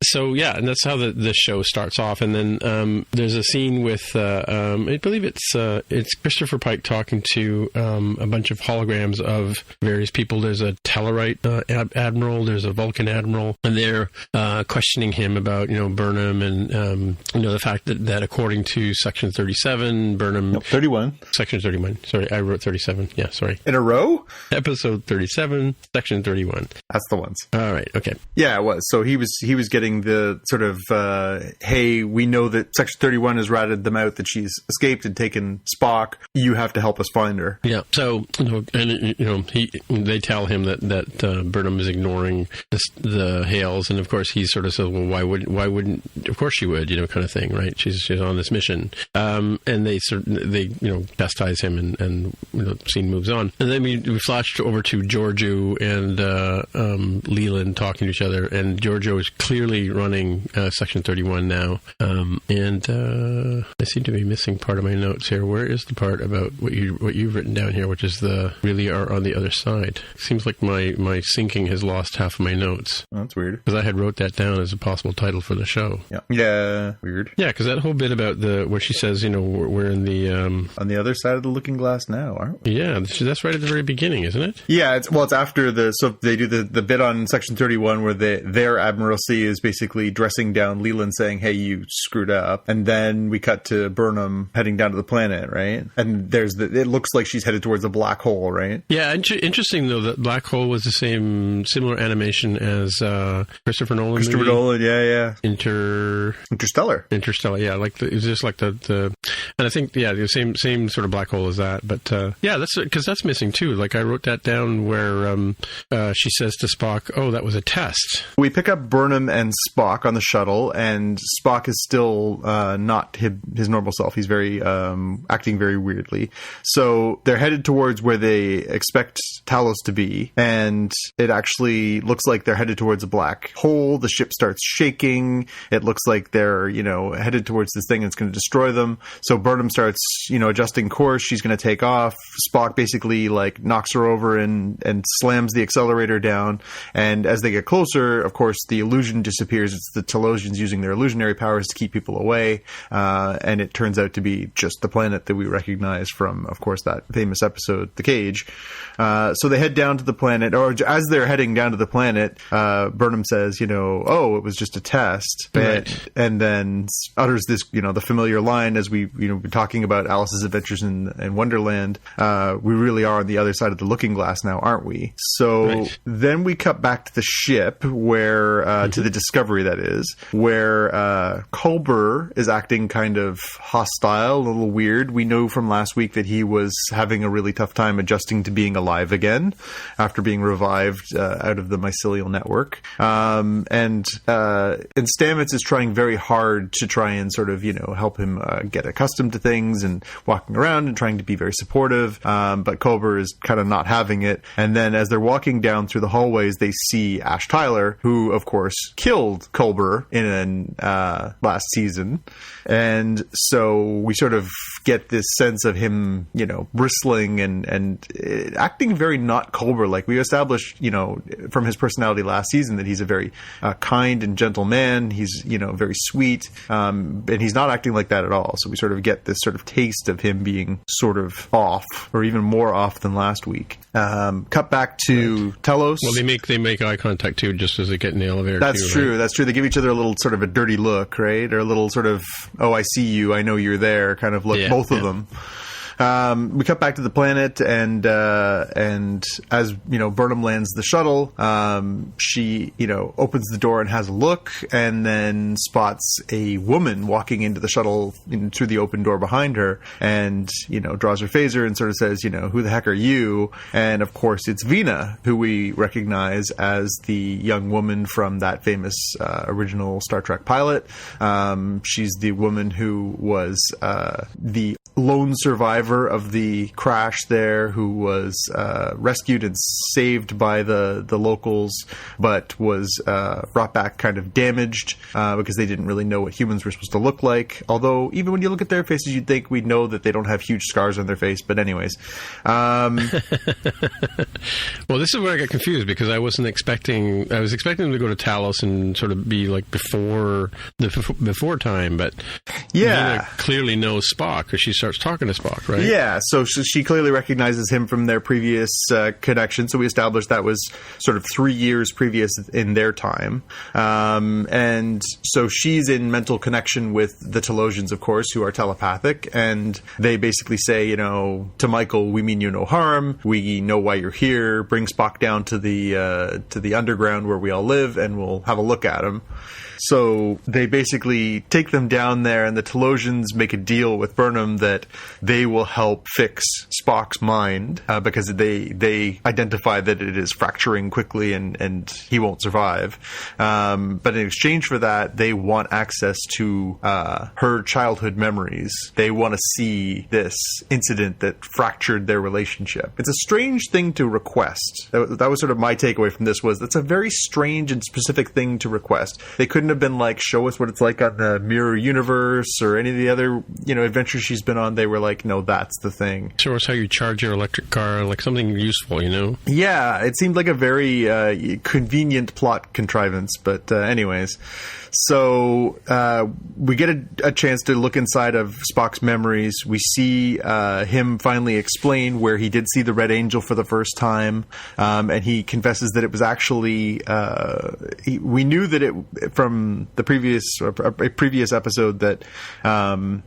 So yeah, and that's how the show starts off. And then there's a scene with I believe it's Christopher Pike talking to a bunch of holograms of various people. There's a Tellarite admiral, there's a Vulcan admiral, and they're questioning him about, you know, Burnham and you know, the fact that according to Section 37, Burnham 31, Section 31. Sorry, I wrote 37. Yeah, sorry. In a row? Episode 37, Section 31. That's the ones. All right, okay. Yeah, it was. So he was getting the sort of hey, we know that Section 31 has ratted them out, that she's escaped and taken Spock. You have to help us find her. Yeah. So, they tell him that Burnham is ignoring the hails, and of course he sort of says, well, why wouldn't? Of course she would, kind of thing, right? She's on this mission, and they chastise him, and the scene moves on, and then we flashed over to Giorgio and Leland talking to each other, and Giorgio is clearly running Section 31 now, and I seem to be missing part of my notes here. Where is the part about what you've written down here, which is the really are on the other side? It seems like my syncing has lost half of my notes. Oh, that's weird. Because I had wrote that down as a possible title for the show. Yeah, weird. Yeah, because that whole bit about where she says, we're in the on the other side of the looking glass now, aren't we? Yeah, that's right at the very beginning, isn't it? Yeah, it's after so they do the bit on Section 31 where their admiralty is basically dressing down Leland, saying, hey, you screwed up, and then we cut to Burnham heading down to the planet, right? And it looks like she's headed towards a black hole, right? Yeah, interesting though that black hole was the similar animation as Christopher Nolan, yeah. Interstellar, yeah, it's just like the and I think the same sort of black hole as that, but that's because that's missing too. Like I wrote that down where she says to Spock, "Oh, that was a test." We pick up Burnham and Spock on the shuttle, and Spock is still not his normal self. He's very acting very weirdly. So they're headed towards where they expect Talos to be, and it actually looks like they're headed towards a black hole. The ship starts shaking. It looks like they're headed towards this thing that's going to destroy them. So Burnham starts adjusting course. She's going to take off. Spock basically knocks her over and slams the accelerator down. And as they get closer, of course, the illusion disappears. It's the Talosians using their illusionary powers to keep people away. And it turns out to be just the planet that we recognize from, of course, that famous episode, The Cage. So they head down to the planet, or as they're heading down to the planet, Burnham says, oh, it was just a test. Right. And then utters this, the familiar line as we've been talking about Alice's Adventures in Wonderland. We really are on the other side of the looking glass now, aren't we? So then we cut back to the ship where, to the Discovery, that is, where Culber is acting kind of hostile, a little weird. We know from last week that he was having a really tough time adjusting to being alive again after being revived out of the mycelial network. And Stamets is trying very hard to try and sort of, help him get accustomed to things and walking around and trying to be very supportive. But Culber is kind of not having it. And then as they're walking down through the hallways, they see Ash Tyler, who, of course, killed Culber in last season. And so we sort of get this sense of him, bristling and acting very not Culber. Like we established, from his personality last season that he's a very kind and gentle man. He's, very sweet. And he's not acting like that at all. So we sort of get this sort of taste of him being sort of off, or even more off than last week. Cut back to Talos. Well, they make eye contact too, just as they get in the elevator. That's true. Right? That's true. They give each other a little sort of a dirty look, right? Or a little sort of, oh, I see you, I know you're there kind of look. Yeah, both of them. We cut back to the planet, and as Burnham lands the shuttle, she opens the door and has a look, and then spots a woman walking into the shuttle through the open door behind her, and draws her phaser and sort of says, who the heck are you? And of course it's Vina, who we recognize as the young woman from that famous original Star Trek pilot. She's the woman who was the lone survivor of the crash there, who was rescued and saved by the locals, but was brought back kind of damaged because they didn't really know what humans were supposed to look like. Although even when you look at their faces, you'd think we'd know that they don't have huge scars on their face. But anyways, well, this is where I got confused, because I was expecting them to go to Talos and sort of be like before time, but Vina clearly knows Spock because she starts talking to Spock, right? Yeah, so she clearly recognizes him from their previous connection. So we established that was sort of 3 years previous in their time. And so she's in mental connection with the Talosians, of course, who are telepathic. And they basically say, to Michael, we mean you no harm. We know why you're here. Bring Spock down to the underground where we all live, and we'll have a look at him. So they basically take them down there, and the Talosians make a deal with Burnham that they will help fix Spock's mind because they identify that it is fracturing quickly and he won't survive. But in exchange for that, they want access to her childhood memories. They want to see this incident that fractured their relationship. It's a strange thing to request. That was sort of my takeaway from this, was that's a very strange and specific thing to request. They couldn't have been like, show us what it's like on the Mirror universe or any of the other, adventures she's been on. They were like, no, that's the thing. Show us how you charge your electric car, like something useful, Yeah, it seemed like a very convenient plot contrivance, but anyways. So we get a chance to look inside of Spock's memories. We see him finally explain where he did see the Red Angel for the first time, and he confesses that it was actually we knew that it from the previous episode that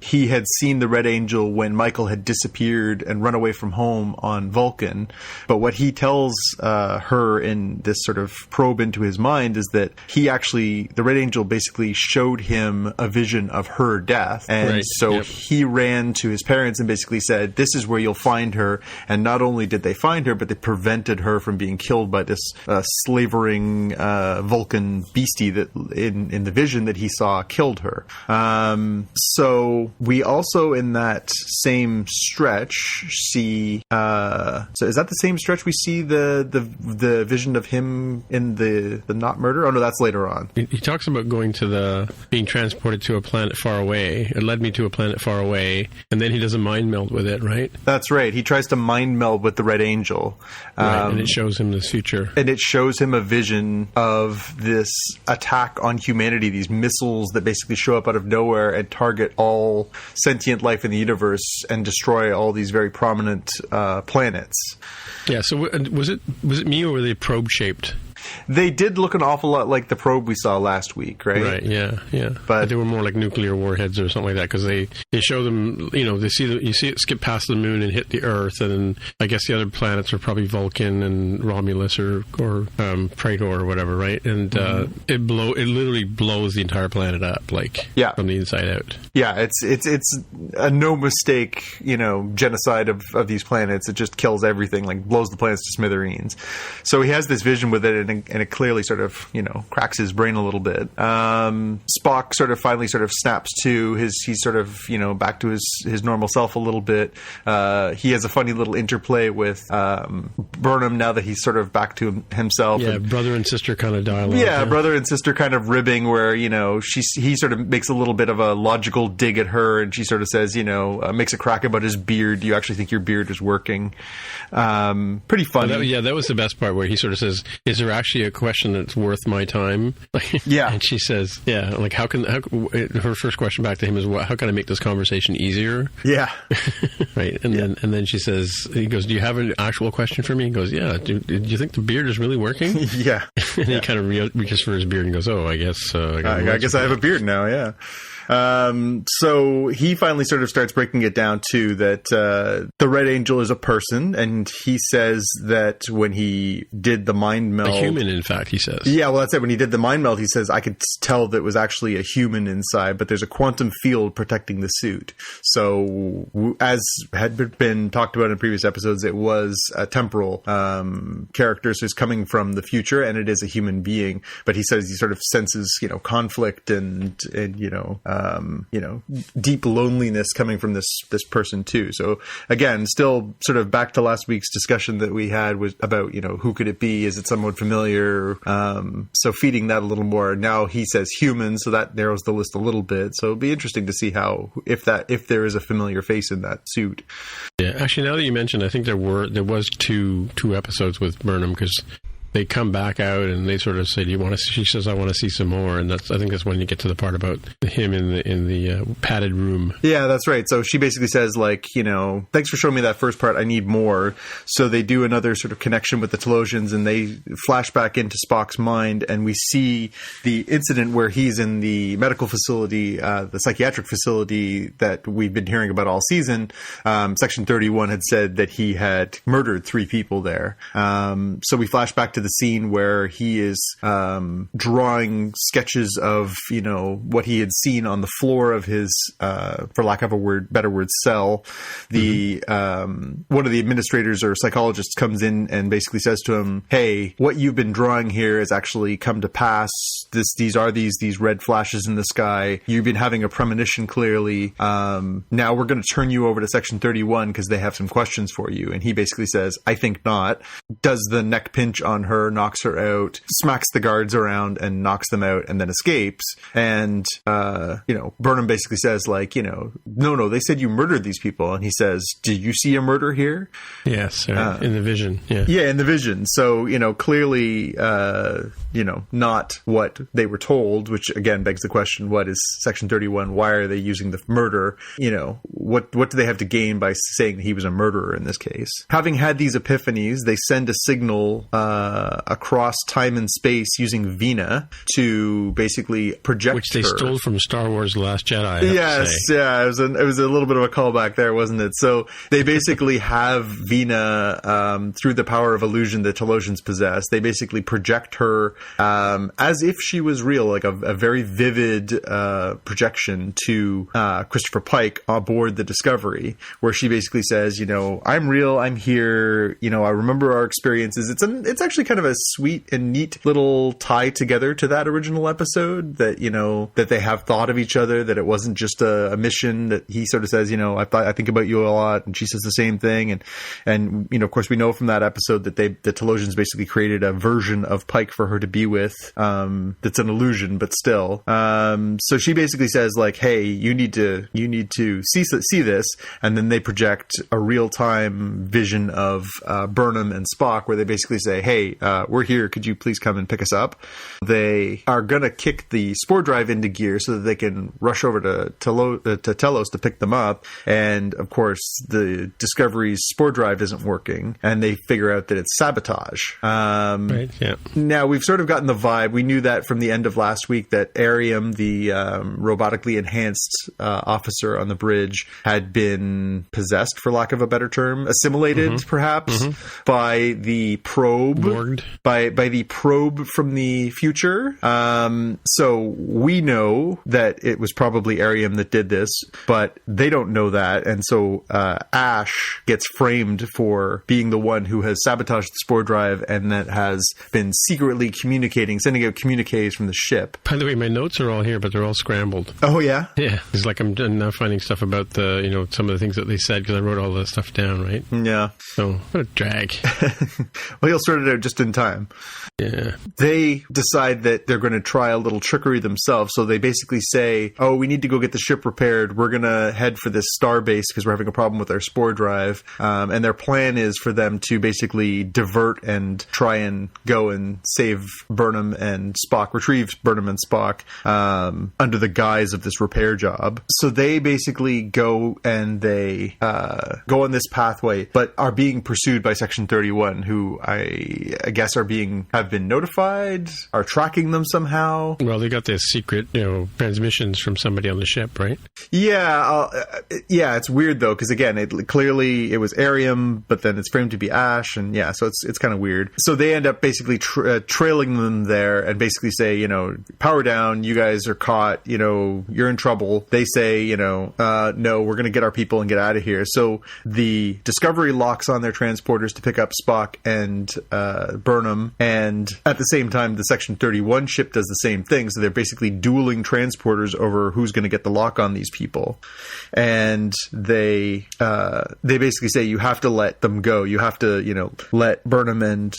he had seen the Red Angel when Michael had disappeared and run away from home on Vulcan. But what he tells her in this sort of probe into his mind is that the Red Angel basically showed him a vision of her death. And he ran to his parents and basically said, this is where you'll find her. And not only did they find her, but they prevented her from being killed by this slavering Vulcan beastie that in the vision that he saw killed her. So we also in that same stretch see, so is that the same stretch we see the vision of him in the not murder? Oh no, that's later on. He talks about going to being transported to a planet far away. It led me to a planet far away, and then he does a mind meld with it, right? That's right. He tries to mind meld with the Red Angel. Right, and it shows him the future. And it shows him a vision of this attack on humanity, these missiles that basically show up out of nowhere and target all sentient life in the universe and destroy all these very prominent planets. Yeah, so was it me, or were they probe-shaped? They did look an awful lot like the probe we saw last week, right? Right, yeah. But they were more like nuclear warheads or something like that, because they show them, you see it skip past the moon and hit the Earth, and then I guess the other planets are probably Vulcan and Romulus or Praetor or whatever, right? And it literally blows the entire planet up, from the inside out. Yeah, it's a no mistake, genocide of these planets. It just kills everything, blows the planets to smithereens. So he has this vision with it, and it clearly sort of, cracks his brain a little bit. Spock finally snaps to he's sort of, back to his normal self a little bit. He has a funny little interplay with Burnham now that he's sort of back to himself. Yeah, brother and sister kind of dialogue. Yeah, brother and sister kind of ribbing where, he sort of makes a little bit of a logical dig at her, and she sort of says, makes a crack about his beard. Do you actually think your beard is working? Pretty funny. That was the best part, where he sort of says, is there actually a question that's worth my time? Yeah. And she says, her first question back to him is, how can I make this conversation easier? Yeah. Right. And then she says, he goes, do you have an actual question for me? He goes, yeah. Do you think the beard is really working? Yeah. And he kind of reaches for his beard and goes, oh, I guess I guess I have a beard now. Yeah. So he finally sort of starts breaking it down too, that the Red Angel is a person, and he says that when he did the mind meld, a human, in fact, he says. Yeah, well, that's it. When he did the mind meld, he says, I could tell that it was actually a human inside, but there's a quantum field protecting the suit. So as had been talked about in previous episodes, it was a temporal character, so he's coming from the future, and it is a human being. But he says he sort of senses, conflict and deep loneliness coming from this person too. So again, still sort of back to last week's discussion that we had was about, who could it be? Is it someone familiar? So feeding that a little more. Now he says human, so that narrows the list a little bit. So it'll be interesting to see if there is a familiar face in that suit. Yeah, actually, now that you mentioned, I think there was two episodes with Burnham, because they come back out and they sort of say, "Do you want to?" She says, "I want to see some more." And I think that's when you get to the part about him in the padded room. Yeah, that's right. So she basically says, "Thanks for showing me that first part. I need more." So they do another sort of connection with the Talosians, and they flash back into Spock's mind, and we see the incident where he's in the medical facility, the psychiatric facility that we've been hearing about all season. Section 31 had said that he had murdered 3 people there. So we flash back to the scene where he is drawing sketches of, you know, what he had seen on the floor of his, for lack of a better word, cell. The one of the administrators or psychologists comes in and basically says to him, hey, what you've been drawing here has actually come to pass. These are these red flashes in the sky. You've been having a premonition, clearly. Now we're going to turn you over to Section 31 because they have some questions for you. And he basically says, I think not. Does the neck pinch on her, knocks her out, smacks the guards around and knocks them out, and then escapes. And, you know, Burnham basically says, like, you know, no, they said you murdered these people. And he says, did you see a murder here? Yes, in the vision. Yeah, in the vision. So, you know, clearly, you know, not what they were told, which again begs the question, what is Section 31? Why are they using the murder? You know, what do they have to gain by saying that he was a murderer in this case? Having had these epiphanies, they send a signal across time and space using Vina to basically project which they her. Stole from Star Wars The Last Jedi, I have to say. Yeah, it was a little bit of a callback there, wasn't it? So they basically have Vina, through the power of illusion that Talosians possess, they basically project her as if she was real, like a very vivid projection to Christopher Pike aboard the Discovery, where she basically says, you know, I'm real, I'm here, you know, I remember our experiences. It's actually kind of a sweet and neat little tie together to that original episode, that, you know, that they have thought of each other, that it wasn't just a mission, that he sort of says, you know, I think about you a lot, and she says the same thing. And you know, of course, we know from that episode that the Talosians basically created a version of Pike for her to be with, that's an illusion, but still. So she basically says, like, hey, you need to see this, and then they project a real-time vision of Burnham and Spock, where they basically say, hey, we're here, could you please come and pick us up? They are gonna kick the spore drive into gear so that they can rush over to Telos to pick them up, and of course the Discovery's spore drive isn't working, and they figure out that it's sabotage. Right, yeah. Now, we've sort of gotten the vibe, we knew that from the end of last week, that Ariam, the robotically enhanced officer on the bridge, had been possessed, for lack of a better term, assimilated, perhaps, by the probe. Morged. By the probe from the future. So we know that it was probably Ariam that did this, but they don't know that, and so Ash gets framed for being the one who has sabotaged the spore drive and that has been secretly sending out communiques from the ship. By the way, my notes are all here, but they're all scrambled. Oh, yeah? Yeah. It's like I'm now finding stuff about some of the things that they said, because I wrote all the stuff down, right? Yeah. So, what a drag. Well, you'll sort it out just in time. Yeah. They decide that they're going to try a little trickery themselves, so they basically say, oh, we need to go get the ship repaired. We're going to head for this star base because we're having a problem with our spore drive. And their plan is for them to basically divert and try and go and save Burnham and Spock, retrieve Burnham and Spock, under the guise of this repair job. So they basically go and they go on this pathway, but are being pursued by Section 31, who I guess have been notified, are tracking them somehow. Well, they got this secret, transmissions from somebody on the ship, right? Yeah, it's weird though, because again, it was Ariam, but then it's framed to be Ash, and yeah, so it's kind of weird. So they end up basically trailing them there and basically say, power down, you guys are caught, you're in trouble. They say, no, we're going to get our people and get out of here. So the Discovery locks on their transporters to pick up Spock and Burnham, and at the same time, the Section 31 ship does the same thing. So they're basically dueling transporters over who's going to get the lock on these people. And they basically say, you have to let them go. You have to, let Burnham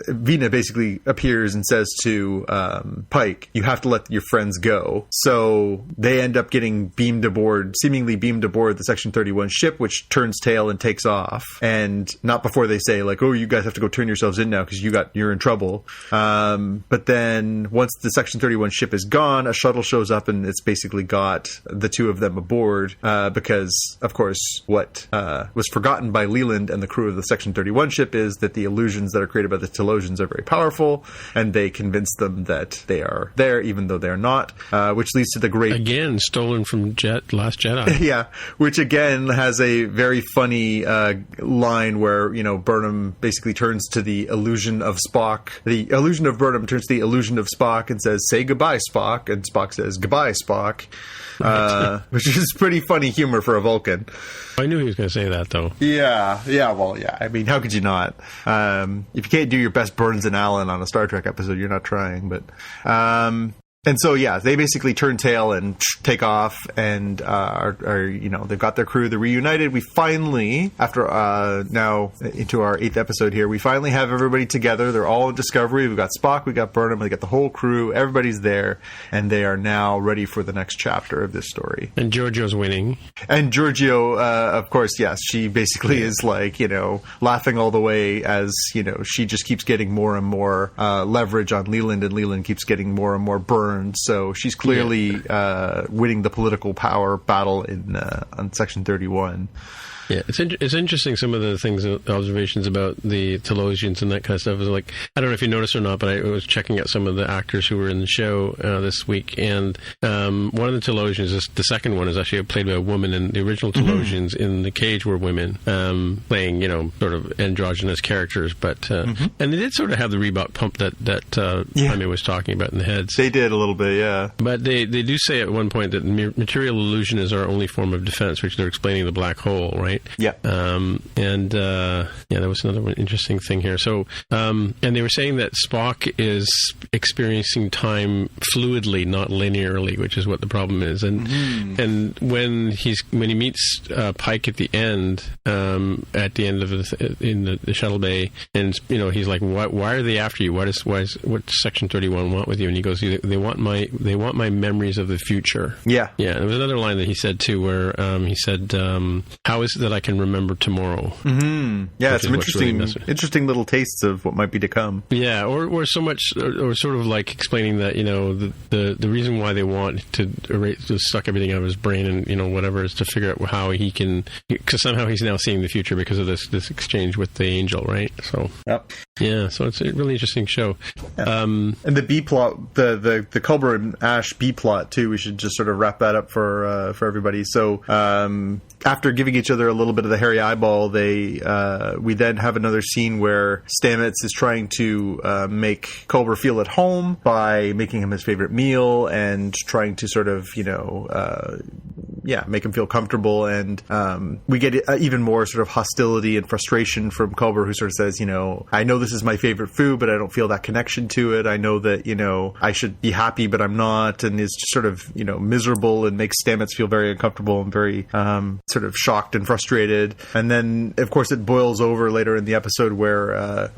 Vina basically appears and says to Pike, you have to let your friends go. So they end up getting seemingly beamed aboard the Section 31 ship, which turns tail and takes off. And not before they say, like, oh, you guys have to go turn yourselves in now because you're in trouble. But then once the Section 31 ship is gone, a shuttle shows up and it's basically got the two of them aboard because, of course, what was forgotten by Leland and the crew of the Section 31 ship is that the illusions that are created by the Talosians are very powerful, and they convince them that they are there even though they're not, which leads to the great... Again, stolen from Last Jedi. Yeah, which again has a very funny line where, Burnham basically turns to the illusion of Spock. The illusion of Burnham turns to the illusion of Spock and says, "Say goodbye, Spock." And Spock says, "Goodbye, Spock." Which is pretty funny humor for a Vulcan. I knew he was going to say that, though. Yeah. Well, yeah. I mean, how could you not? If you can't do your best Burns and Allen on a Star Trek episode, you're not trying. But and so, yeah, they basically turn tail and take off, and are they've got their crew. They're reunited. We finally, after now into our 8th episode here, we finally have everybody together. They're all in Discovery. We've got Spock, we got Burnham, we got the whole crew. Everybody's there, and they are now ready for the next chapter of this story. And Giorgio's winning. And Giorgio, of course, yes, she basically is like, laughing all the way as, she just keeps getting more and more leverage on Leland, and Leland keeps getting more and more burned. So she's clearly winning the political power battle on Section 31. Yeah, it's interesting, some of the things, observations about the Talosians and that kind of stuff. Is like, I don't know if you noticed or not, but I was checking out some of the actors who were in the show this week, and one of the Talosians, the second one, is actually played by a woman, and the original Talosians in The Cage were women, playing, sort of androgynous characters, but and they did sort of have the Reebok pump that Jaime was talking about in the heads. They did a little bit, yeah. But they do say at one point that material illusion is our only form of defense, which they're explaining the black hole, right? Yeah. There was another one interesting thing here. So, and they were saying that Spock is experiencing time fluidly, not linearly, which is what the problem is. And and when he meets Pike at the end of in the shuttle bay, and he's like, why are they after you? what Section 31 want with you? And he goes, they want my memories of the future. Yeah. There was another line that he said too, where he said, how is it that I can remember tomorrow? Yeah, some interesting little tastes of what might be to come. Yeah, or so much, or sort of like explaining that the reason why they want to suck everything out of his brain and whatever is to figure out how he can, because somehow he's now seeing the future because of this exchange with the angel, right? So yeah, so it's a really interesting show. Yeah. And the B plot, the Culber and Ash B plot too. We should just sort of wrap that up for everybody. So after giving each other a little bit of the hairy eyeball, we then have another scene where Stamets is trying to make Culber feel at home by making him his favorite meal and trying to sort of make him feel comfortable. And we get even more sort of hostility and frustration from Culber, who sort of says, I know this is my favorite food, but I don't feel that connection to it. I know that I should be happy, but I'm not, and is just sort of miserable and makes Stamets feel very uncomfortable and very sort of shocked and frustrated. And then, of course, it boils over later in the episode where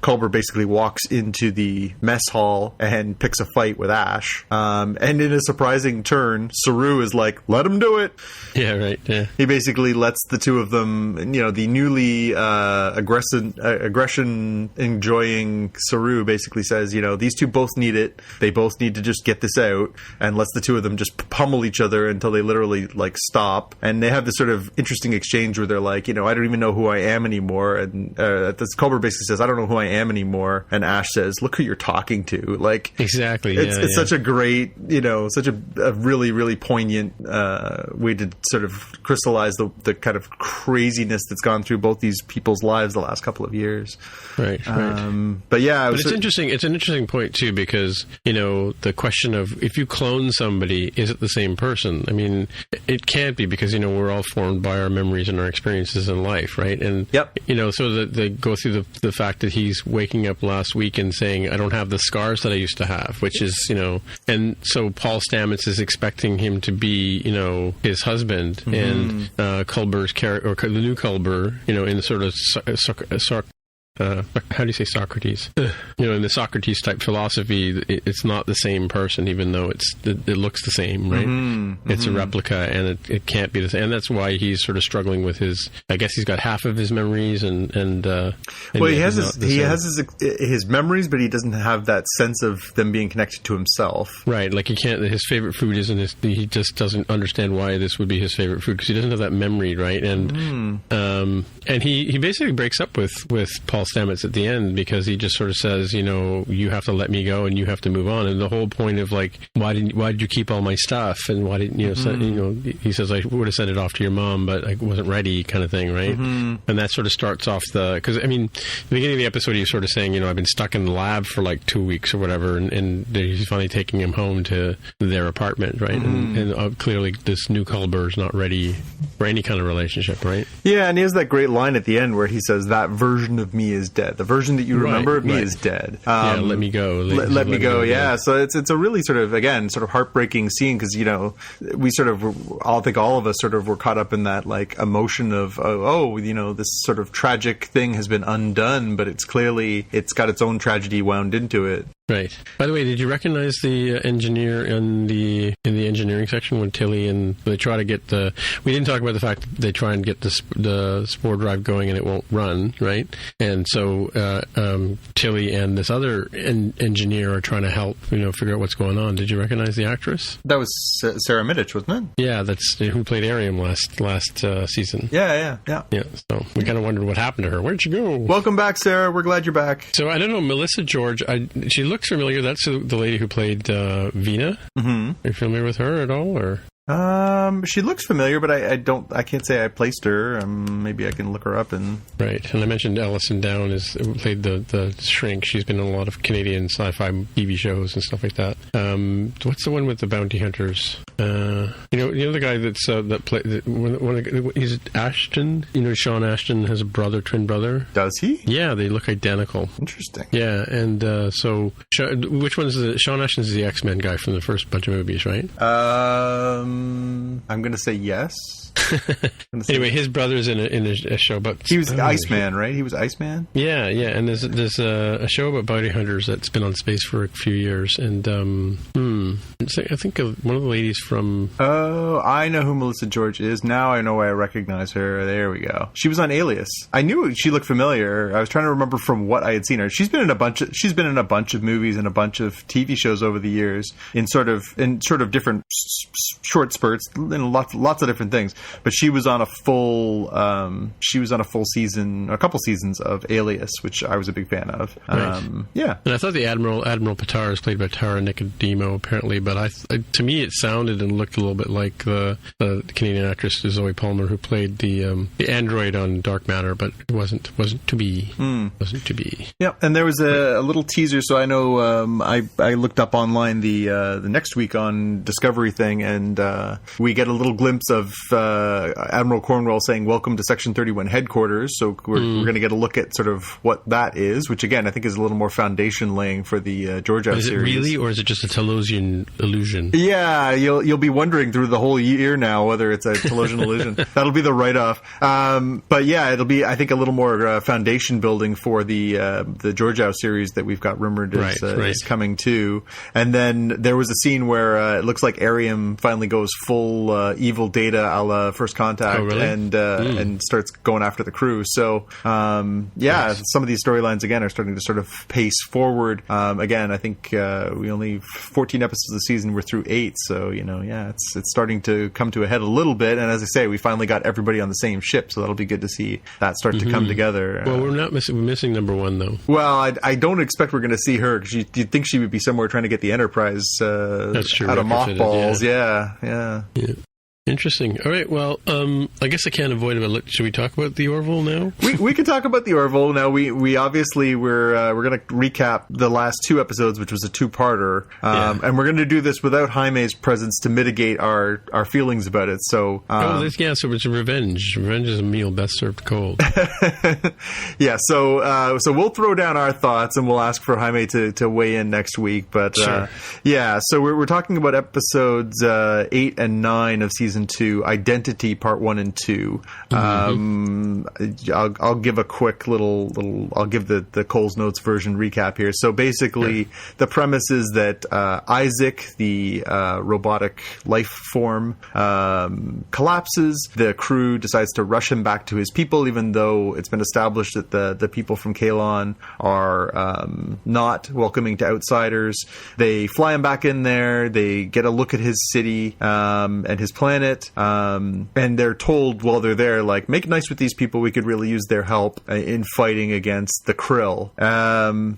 Culber basically walks into the mess hall and picks a fight with Ash. And in a surprising turn, Saru is like, let him do it. Yeah, right. Yeah. He basically lets the two of them, the newly aggression-enjoying Saru basically says, these two both need it. They both need to just get this out, and lets the two of them just pummel each other until they literally, stop. And they have this sort of interesting exchange where they're like, I don't even know who I am anymore. And this Culber basically says, I don't know who I am anymore. And Ash says, look who you're talking to. Like, exactly. It's such a great, such a really, really poignant way to sort of crystallize the kind of craziness that's gone through both these people's lives the last couple of years. Right. But yeah, it's interesting. It's an interesting point too, because the question of if you clone somebody, is it the same person? I mean, it can't be, because we're all formed by our memories and our experiences in life, right? And so that they go through the fact that he's waking up last week and saying, I don't have the scars that I used to have, which is and so Paul Stamets is expecting him to be his husband, and Culber's character, or the new Culber, in the sort of how do you say Socrates? In the Socrates type philosophy, it's not the same person, even though it looks the same, right? It's a replica, and it can't be the same. And that's why he's sort of struggling with I guess he's got half of his memories, and he has his memories, but he doesn't have that sense of them being connected to himself. Right, like his favorite food isn't he just doesn't understand why this would be his favorite food, because he doesn't have that memory, right? And and he basically breaks up with Paul Paul Stamets at the end, because he just sort of says, you have to let me go and you have to move on. And the whole point of like, why did you keep all my stuff? And why didn't he says, I would have sent it off to your mom, but I wasn't ready, kind of thing, right? And that sort of starts off because I mean, the beginning of the episode, he's sort of saying, I've been stuck in the lab for like 2 weeks or whatever, and he's finally taking him home to their apartment, right? And clearly this new Culber is not ready for any kind of relationship, right? Yeah, and he has that great line at the end where he says, that version of me is dead. The version that you remember of me is dead. Let me go. Let me go, yeah. So it's a really sort of heartbreaking scene, because, we sort of, I think all of us sort of were caught up in that like emotion of, this sort of tragic thing has been undone, but it's got its own tragedy wound into it. Right. By the way, did you recognize the engineer in the engineering section when Tilly and they try to get we didn't talk about the fact that they try and get the spore drive going and it won't run, right? And so Tilly and this other engineer are trying to help, figure out what's going on. Did you recognize the actress? That was Sarah Middich, wasn't it? Yeah, that's who played Ariam last season. Yeah. So we kind of wondered what happened to her. Where'd she go? Welcome back, Sarah. We're glad you're back. So I don't know, Melissa George. She looks familiar. That's the lady who played Vina. Are you familiar with her at all, or? She looks familiar, but I can't say I placed her. Maybe I can look her up and. Right, and I mentioned Alison Down played the Shrink. She's been in a lot of Canadian sci-fi TV shows and stuff like that. What's the one with the bounty hunters? The guy that played he's Ashton. Sean Ashton has a twin brother. Does he? Yeah, they look identical. Interesting. Yeah, and so which one is Sean Ashton's the X-Men guy from the first bunch of movies, right? I'm going to say yes. Anyway, his brother's in a show about... He was Iceman, right? He was Iceman? Yeah, and there's a show about bounty hunters that's been on space for a few years, and I think one of the ladies from... Oh, I know who Melissa George is. Now I know why I recognize her. There we go. She was on Alias. I knew she looked familiar. I was trying to remember from what I had seen her. She's been in a bunch of movies and a bunch of TV shows over the years in sort of different short spurts and lots of different things. But she was on a full season, a couple seasons of Alias, which I was a big fan of. Right. Yeah. And I thought the Admiral Patar is played by Tara Nicodemo, apparently, but to me it sounded and looked a little bit like the Canadian actress Zoe Palmer, who played the android on Dark Matter, but it wasn't to be. Wasn't to be. Yeah, and there was a little teaser, so I know I looked up online the next week on Discovery thing, and we get a little glimpse of Admiral Cornwell saying "Welcome to Section 31 headquarters." So we're going to get a look at sort of what that is, which again I think is a little more foundation laying for the Georgia series. Is it really, or is it just a Talosian illusion? Yeah, you'll be wondering through the whole year now whether it's a Talosian illusion. That'll be the write-off. But yeah, it'll be I think a little more foundation building for the Georgia series that we've got rumored is coming too. And then there was a scene where it looks like Ariam finally goes full evil Data a la First Contact, and starts going after the crew. So some of these storylines again are starting to sort of pace forward. Again, I think we only 14 episodes of the season. We're through 8, so it's starting to come to a head a little bit. And as I say, we finally got everybody on the same ship, so that'll be good to see that start to come together. Well, we're missing number 1 though. Well, I don't expect we're going to see her, because you'd think she would be somewhere trying to get the Enterprise That's true, out of mothballs. Yeah. Interesting. All right. Well, I guess I can't avoid it. Should we talk about the Orville now? We can talk about the Orville now. We obviously we're going to recap the last 2 episodes, which was a 2-parter, and we're going to do this without Jaime's presence to mitigate our feelings about it. So so it's revenge. Revenge is a meal best served cold. Yeah. So we'll throw down our thoughts and we'll ask for Jaime to weigh in next week. But sure. So we're talking about episodes 8 and 9 of season 2, Identity Part 1 and 2. I'll give a quick little I'll give the Coles Notes version recap here. So basically, the premise is that Isaac, the robotic life form, collapses. The crew decides to rush him back to his people, even though it's been established that the people from Kalon are not welcoming to outsiders. They fly him back in there. They get a look at his city and his planet. planet. And they're told while they're there, like, make nice with these people. We could really use their help in fighting against the Krill.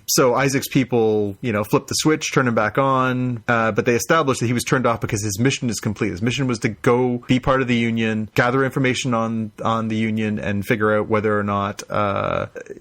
So Isaac's people, flip the switch, turn him back on. But they established that he was turned off because his mission is complete. His mission was to go be part of the Union, gather information on the Union, and figure out whether or not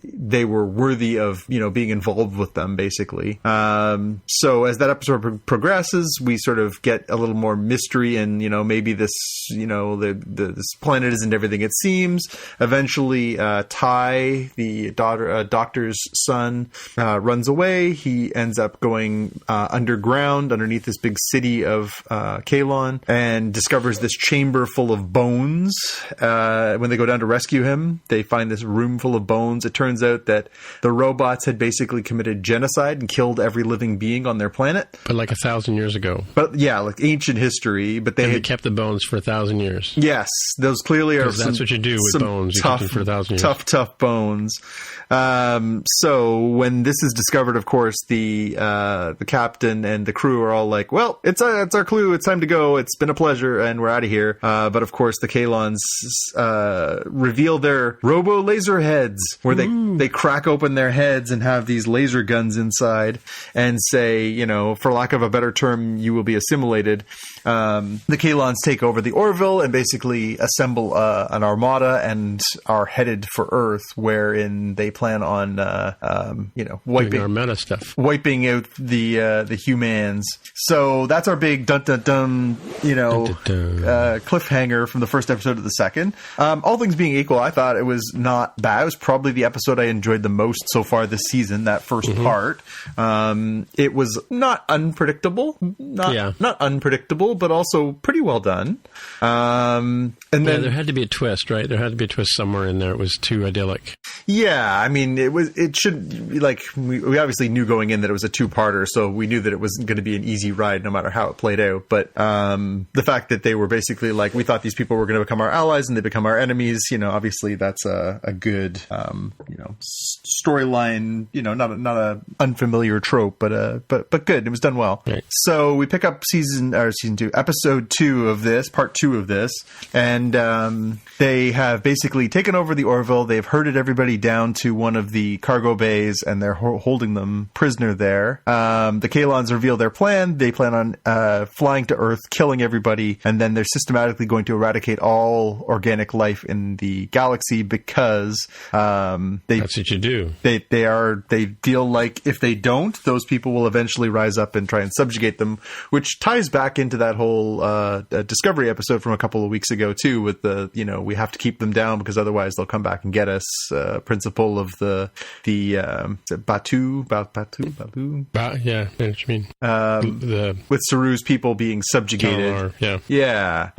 they were worthy of, being involved with them, basically. So as that episode progresses, we sort of get a little more mystery, and maybe this, this planet isn't everything it seems. Eventually, Ty, the doctor's son, runs away. He ends up going underground, underneath this big city of Kalon, and discovers this chamber full of bones. When they go down to rescue him, they find this room full of bones. It turns out that the robots had basically committed genocide and killed every living being on their planet. But like 1,000 years ago. But yeah, like ancient history. But they had kept the bones for 1,000 years. Yes, those clearly are. That's what you do with bones. You keep them for 1,000 years. Tough bones. So when this is discovered, of course, the captain and the crew are all like, "Well, it's our clue. It's time to go. It's been a pleasure, and we're out of here." But of course, the Kalons reveal their robo laser heads, where they crack open their heads and have these laser guns inside, and say, for lack of a better term, you will be assimilated. The Kalons take over the Orville and basically assemble an armada and are headed for Earth, wherein they plan on, wiping our meta stuff, wiping out the humans. So that's our big cliffhanger from the first episode to the second. All things being equal, I thought it was not bad. It was probably the episode I enjoyed the most so far this season. That first part, it was not unpredictable, not unpredictable, but also pretty well done. And then there had to be a twist, right? There had to be a twist somewhere in there. It was too idyllic. Yeah, I mean, it should, like, we obviously knew going in that it was a two-parter, so we knew that it wasn't going to be an easy ride no matter how it played out. But the fact that they were basically like, we thought these people were going to become our allies and they become our enemies, obviously that's a good, storyline, not a unfamiliar trope, but good. It was done well. Right. So we pick up episode 2 of this, part 2 of this, and they have basically taken over the Orville. They've herded everybody down to one of the cargo bays, and they're holding them prisoner there. The Kalons reveal their plan. They plan on flying to Earth, killing everybody, and then they're systematically going to eradicate all organic life in the galaxy because that's what you do. They feel like if they don't, those people will eventually rise up and try and subjugate them, which ties back into that whole Discovery episode from a couple of weeks ago too, with the we have to keep them down because otherwise they'll come back and get us. Principle of the Batu. Yeah, I know what you mean. With Saru's people being subjugated. Yeah.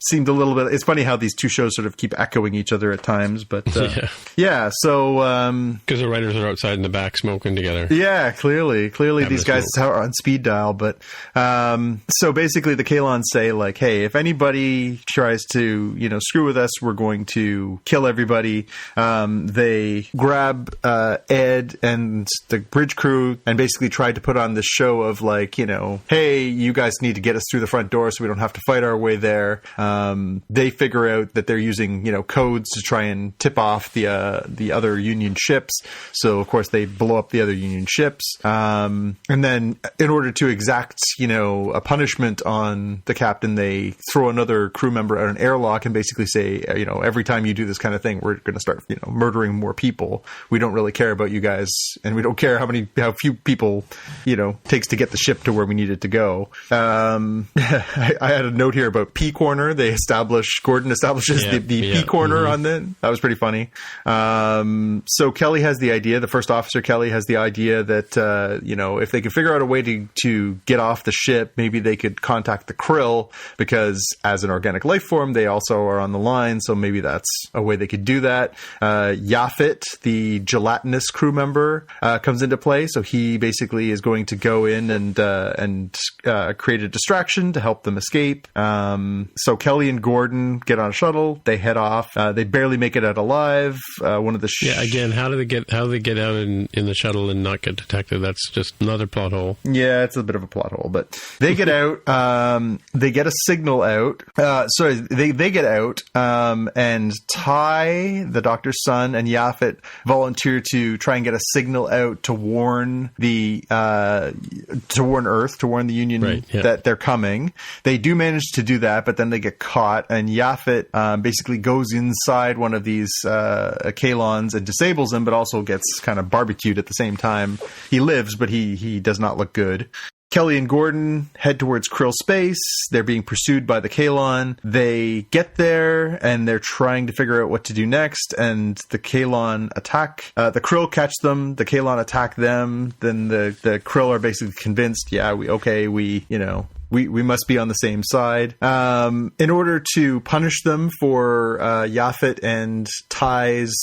Seemed a little bit. It's funny how these two shows sort of keep echoing each other at times, but So because the writers are outside in the back smoking together. Yeah, clearly these guys are on speed dial. But so basically, the Kalons say like, hey, if anybody tries to screw with us, we're going to kill everybody. They grab Ed and the bridge crew and basically tried to put on this show of like, hey, you guys need to get us through the front door so we don't have to fight our way there. They figure out that they're using, codes to try and tip off the other Union ships. So, of course, they blow up the other Union ships. And then in order to exact, a punishment on the captain, they throw another crew member at an airlock and basically say, every time you do this kind of thing, we're going to start, murdering more people. We don't really care about you guys, and we don't care how few people, takes to get the ship to where we need it to go. I had a note here about P Corner. Gordon establishes the P Corner on that. That was pretty funny. So Kelly has the idea, the first officer Kelly has the idea that, if they could figure out a way to get off the ship, maybe they could contact the Krill, because as an organic life form, they also are on the line. So maybe that's a way they could do that. Yaphet, the gelatinous crew member, comes into play. So he basically is going to go in and create a distraction to help them escape. So Kelly and Gordon get on a shuttle. They head off. They barely make it out alive. One of the again, how do they get out in the shuttle and not get detected? That's just another plot hole. Yeah, it's a bit of a plot hole, but they get out. They get a signal signal out. They get out, and Ty, the Doctor's son, and Yaphet volunteer to try and get a signal out to warn Earth, to warn the Union that they're coming. They do manage to do that, but then they get caught, and Yaphet basically goes inside one of these Kalons and disables him, but also gets kind of barbecued at the same time. He lives, but he does not look good. Kelly and Gordon head towards Krill space. They're being pursued by the Kalon. They get there, and they're trying to figure out what to do next, and the Kalon attack. The Krill catch them. The Kalon attack them. Then the Krill are basically convinced, we must be on the same side. In order to punish them for Yaphet and Ty's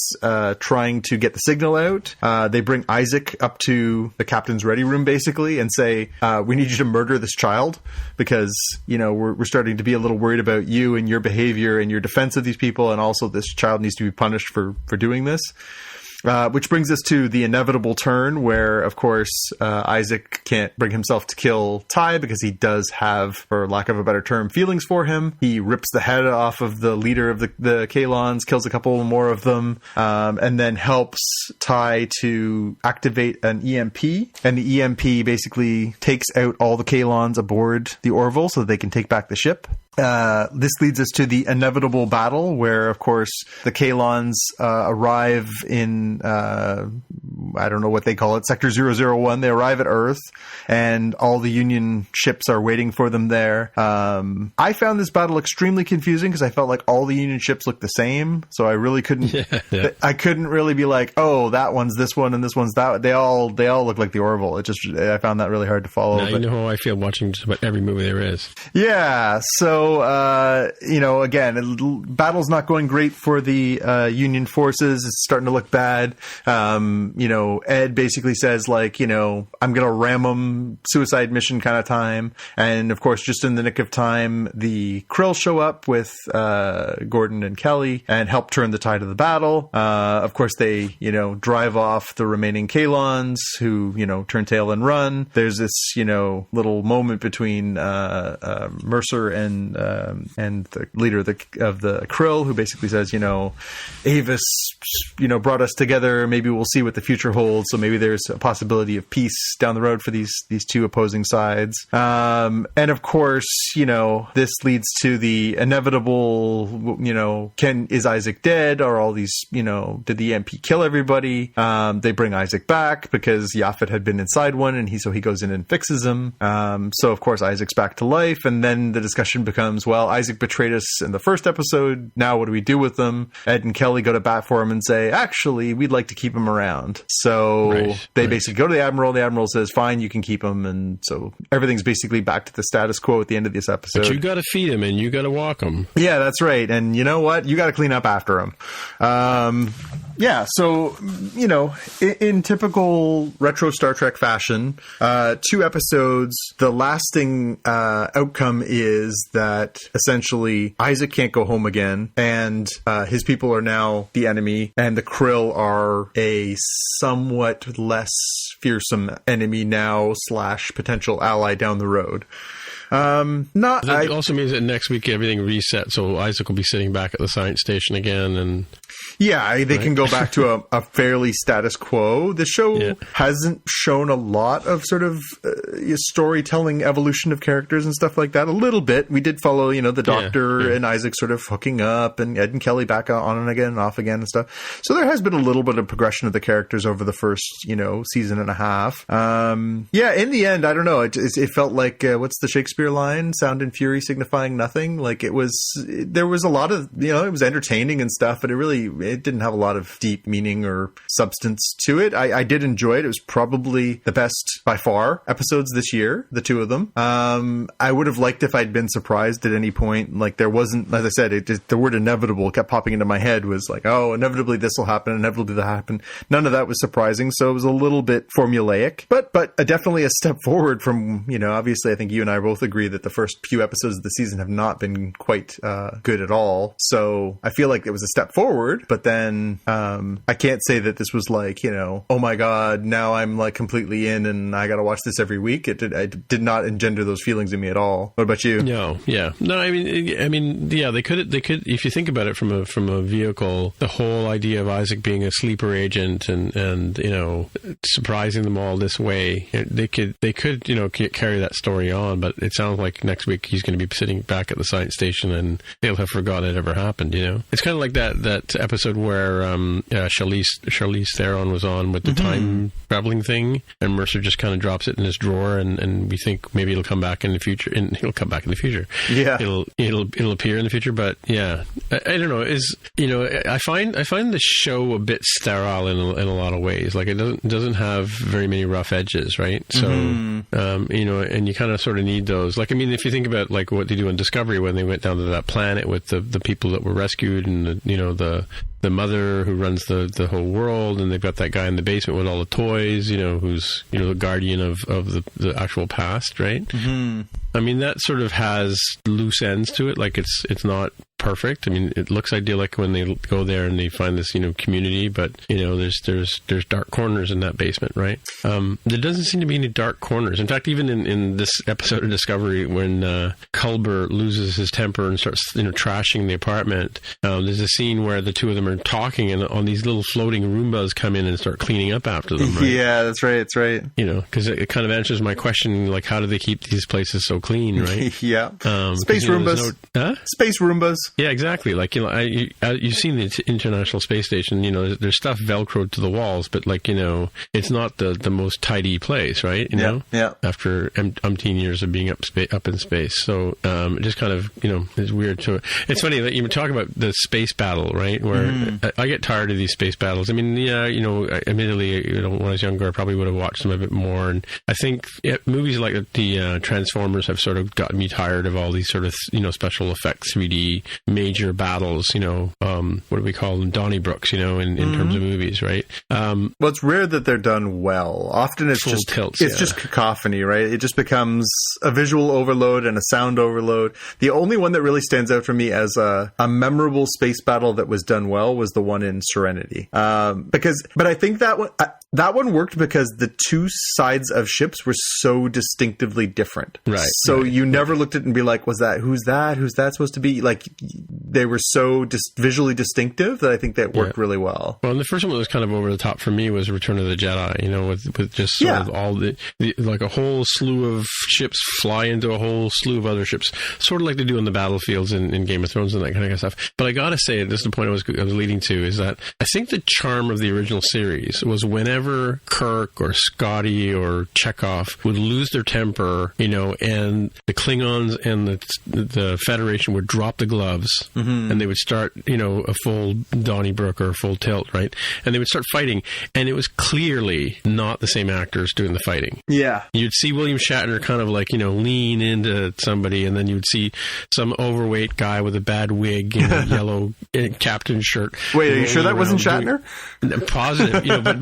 trying to get the signal out, they bring Isaac up to the captain's ready room, basically, and say, we need you to murder this child because, we're starting to be a little worried about you and your behavior and your defense of these people, and also this child needs to be punished for doing this. Which brings us to the inevitable turn where, of course, Isaac can't bring himself to kill Ty because he does have, for lack of a better term, feelings for him. He rips the head off of the leader of the Kalons, kills a couple more of them, and then helps Ty to activate an EMP. And the EMP basically takes out all the Kalons aboard the Orville so that they can take back the ship. This leads us to the inevitable battle where, of course, the Kalons arrive in, I don't know what they call it, Sector 001. They arrive at Earth, and all the Union ships are waiting for them there. I found this battle extremely confusing because I felt like all the Union ships looked the same, so I really couldn't... I couldn't really be like, oh, that one's this one and this one's that. They all look like the Orville. I found that really hard to follow. Now you know how I feel watching just about every movie there is. Yeah, so again, battle's not going great for the Union forces. It's starting to look bad. Ed basically says, I'm going to ram them, suicide mission kind of time. And, of course, just in the nick of time, the Krill show up with Gordon and Kelly and help turn the tide of the battle. Of course, they, drive off the remaining Kalons who, turn tail and run. There's this, little moment between Mercer and the leader of the Krill, who basically says, Avis, brought us together. Maybe we'll see what the future holds. So maybe there's a possibility of peace down the road for these two opposing sides. And of course, this leads to the inevitable, is Isaac dead? Are all these, did the EMP kill everybody? They bring Isaac back because Yaphet had been inside one, and so he goes in and fixes him. So of course Isaac's back to life, and then the discussion becomes, well, Isaac betrayed us in the first episode. Now what do we do with them? Ed and Kelly go to bat for him and say, actually, we'd like to keep him around. So they basically go to the Admiral. The Admiral says, fine, you can keep him. And so everything's basically back to the status quo at the end of this episode. But you got to feed him and you got to walk him. Yeah, that's right. And you know what? You got to clean up after him. So, in typical retro Star Trek fashion, 2 episodes, the lasting outcome is that essentially Isaac can't go home again, and his people are now the enemy, and the Krill are a somewhat less fearsome enemy now / potential ally down the road. That also means that next week everything resets, so Isaac will be sitting back at the science station again, and they can go back to a fairly status quo. The show hasn't shown a lot of sort of storytelling evolution of characters and stuff like that. A little bit. We did follow, the Doctor and Isaac sort of hooking up, and Ed and Kelly back on and again and off again and stuff. So there has been a little bit of progression of the characters over the first, season and a half. In the end, I don't know. It felt like, what's the Shakespeare line? Sound and fury signifying nothing. Like there was a lot of, it was entertaining and stuff, but it didn't have a lot of deep meaning or substance to it. I did enjoy it. It was probably the best by far episodes this year, the 2 of them. I would have liked if I'd been surprised at any point. Like there wasn't, as I said, the word inevitable kept popping into my head, was like, oh, inevitably this will happen, inevitably that happen. None of that was surprising. So it was a little bit formulaic, but definitely a step forward from, obviously I think you and I both agree agree that the first few episodes of the season have not been quite good at all. So I feel like it was a step forward, but then I can't say that this was like, you know, oh my God, now I'm like completely in and I got to watch this every week. It did not engender those feelings in me at all. What about you? No, yeah. No, I mean, yeah, they could, if you think about it from a vehicle, the whole idea of Isaac being a sleeper agent and you know, surprising them all this way, they could, you know, carry that story on, but it sounds like next week he's going to be sitting back at the science station and they'll have forgotten it ever happened, you know? It's kind of like that episode where Charlize Theron was on with the time traveling thing, and Mercer just kind of drops it in his drawer, and we think maybe it'll come back in the future, and it'll come back in the future. Yeah. It'll appear in the future, but yeah. I don't know, I find the show a bit sterile in a lot of ways. Like, it doesn't have very many rough edges, right? So, you know, and you kind of sort of need those. Like, I mean, if you think about like what they do in Discovery when they went down to that planet with the people that were rescued, and the mother who runs the whole world, and they've got that guy in the basement with all the toys, you know, who's, you know, the guardian of the actual past, right? I mean, that sort of has loose ends to it. Like, it's not perfect. I mean, it looks idyllic when they go there and they find this, you know, community, but, you know, there's dark corners in that basement, right? There doesn't seem to be any dark corners. In fact, even in this episode of Discovery, when Culber loses his temper and starts, you know, trashing the apartment, there's a scene where the two of them are talking, and on these little floating Roombas come in and start cleaning up after them, right? Yeah, that's right. You know, because it kind of answers my question, like, how do they keep these places so clean, right? Yeah. Space Roombas. Space Roombas. Yeah, exactly. Like, you know, you've seen the International Space Station, you know, there's stuff Velcroed to the walls, but, like, you know, it's not the most tidy place, right? You know? Yeah. After umpteen years of being up in space. So, it just kind of, you know, is weird. So, it's funny that you talk about the space battle, right? Where I get tired of these space battles. I mean, yeah, you know, admittedly, you know, when I was younger, I probably would have watched them a bit more. And I think movies like the Transformers have sort of gotten me tired of all these sort of, you know, special effects 3D major battles, you know, what do we call them? Donnybrooks, you know, in terms of movies, right? Well, it's rare that they're done well. Often it's just tilts, it's just cacophony, right? It just becomes a visual overload and a sound overload. The only one that really stands out for me as a memorable space battle that was done well was the one in Serenity. But I think that one worked because the two sides of ships were so distinctively different. Right. So you never looked at it and be like, who's that supposed to be? Like, they were so visually distinctive that I think that worked really well. Well, and the first one that was kind of over the top for me was Return of the Jedi, you know, with just sort of all the like a whole slew of ships fly into a whole slew of other ships, sort of like they do in the battlefields in Game of Thrones and that kind of stuff. But I gotta say, this is the point I was leading to, is that I think the charm of the original series was whenever Kirk or Scotty or Chekhov would lose their temper, you know, and the Klingons and the Federation would drop the gloves, and they would start, you know, a full Donnybrook or a full tilt, right? And they would start fighting, and it was clearly not the same actors doing the fighting. Yeah. You'd see William Shatner kind of like, you know, lean into somebody, and then you'd see some overweight guy with a bad wig and a yellow captain shirt. Wait, are you sure that wasn't Shatner? Positive, you know,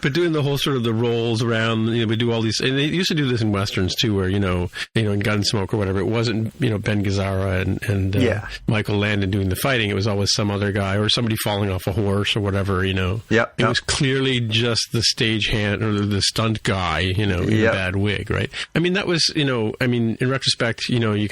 but doing the whole sort of the rolls around, you know, we do all these, and they used to do this in Westerns too, where, you know, in Gunsmoke or whatever, it wasn't, you know, Ben Gazzara and Michael Landon doing the fighting. It was always some other guy or somebody falling off a horse or whatever, you know. Yep. It was clearly just the stagehand or the stunt guy, you know, in a bad wig, right? I mean, that was, you know, I mean, in retrospect, you know, you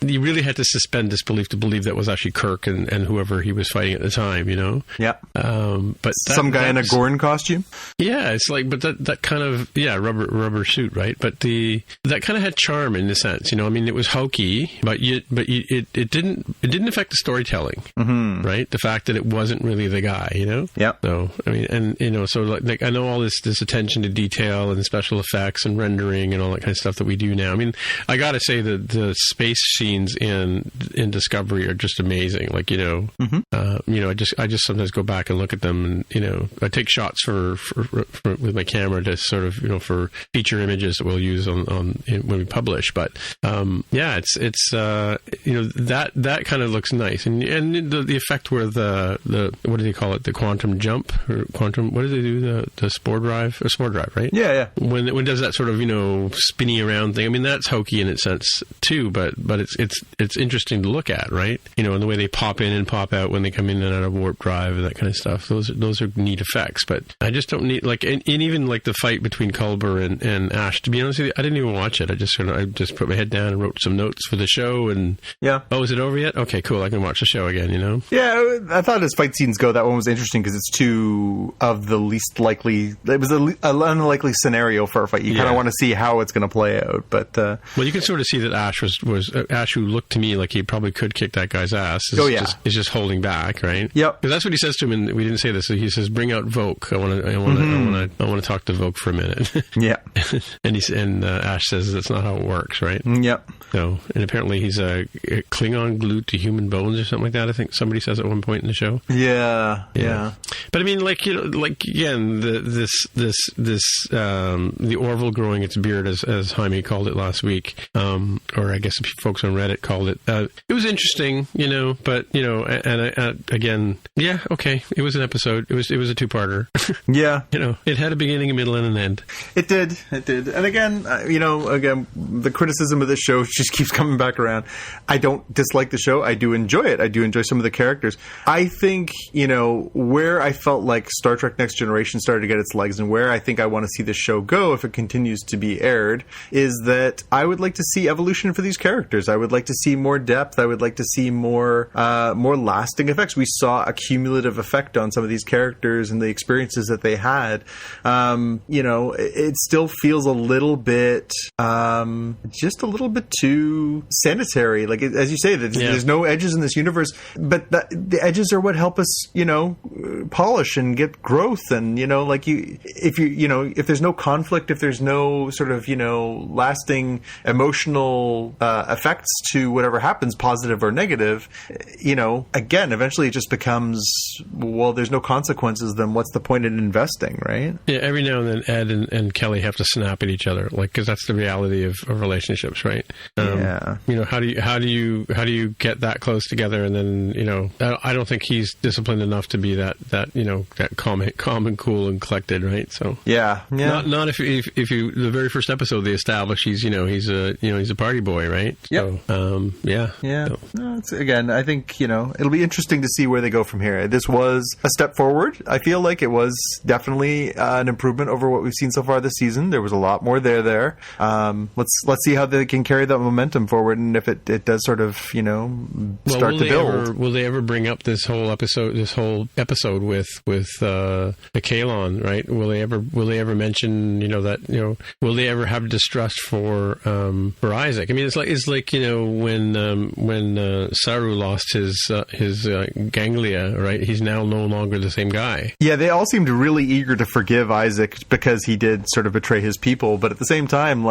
you really had to suspend disbelief to believe that was actually Kirk and whoever he was fighting at the time, you know. Yeah. But some guy in a Gorn costume. Yeah, it's like, but that kind of rubber suit, right? But that kind of had charm in a sense, you know. I mean, it was hokey, but it didn't affect the storytelling, right? The fact that it wasn't really the guy, you know. Yeah. So I mean, and you know, so like I know all this attention to detail and special effects and rendering and all that kind of stuff that we do now. I mean, I gotta say that the space scenes in Discovery are just amazing. Like, you know, you know, I just sometimes go back and look at them, and you know, I take shots for with my camera to sort of, for feature images that we'll use when we publish. But it's that kind of looks nice, and the effect where the what do they call it, the quantum jump or quantum, what do they do, the spore drive, right? Yeah. When it does that sort of spinny around thing, I mean that's hokey in its sense too, but it's interesting to look at, right? And the way they pop in and pop out when they come in and out of warp drive and that kind of stuff. Those are neat effects, but I just don't need and even like the fight between Culber and Ash. To be honest with you, I didn't even watch it. I just put my head down and wrote some notes for the show. And oh, is it over yet? Okay, cool. I can watch the show again. Yeah, I thought as fight scenes go, that one was interesting because it's two of the least likely. It was an unlikely scenario for a fight. You kind of want to see how it's going to play out, but well, you can sort of see that Ash was Ash, who looked to me like he probably could kick that guy's ass. Is just holding back, right? Yep. Because that's what he says to him, and we didn't say this. So he says, "Bring out Voke. I want to talk to Voke for a minute." Yeah. and Ash says that's not how it works, right? Yep. So, and apparently he's a Klingon glued to human bones or something like that. I think somebody says at one point in the show. Yeah. But I mean, again, the Orville growing its beard, as Jaime called it last week, or I guess folks on Reddit called it. It was interesting, but again, okay, it was an episode. It was a two-parter. Yeah. It had a beginning, a middle, and an end. It did. And again, the criticism of this show just keeps coming back around. I don't dislike the show. I do enjoy it. I do enjoy some of the characters. I think, where I felt like Star Trek Next Generation started to get its legs and where I think I want to see the show go if it continues to be aired is that I would like to see evolution for these characters. I would like to see more depth. I would like to see more lasting effects. We saw a cumulative effect on some of these characters and the experiences that they had. It still feels a little bit, just a little bit too sanitary. Like, as you say, there's no edges in this universe, but the edges are what help us, polish and get growth. And, if there's no conflict, if there's no sort of, lasting emotional effects to whatever happens, positive or negative, again, eventually it just becomes, well, there's no consequences, then what's the point in investing, right? Yeah, every now and then Ed and Kelly have to snap at each other, because that's the reality of relationships, right? How do you get that close together? And then, I don't think he's disciplined enough to be that calm and cool and collected, right? So not if you the very first episode they establish he's a party boy, right? Yep. So, No, again, I think it'll be interesting to see where they go from here. This was a step forward. I feel like it was definitely an improvement over what we've seen so far this season. There was a lot more there. Let's see how they can carry that momentum forward, and if it does sort of start to build. Will they ever bring up this whole episode with the Kalon, right? Will they ever mention will they ever have distrust for Isaac? I mean, it's like when Saru lost his ganglia, right? He's now no longer the same guy. Yeah, they all seemed really eager to forgive Isaac because he did sort of betray his people, but at the same time,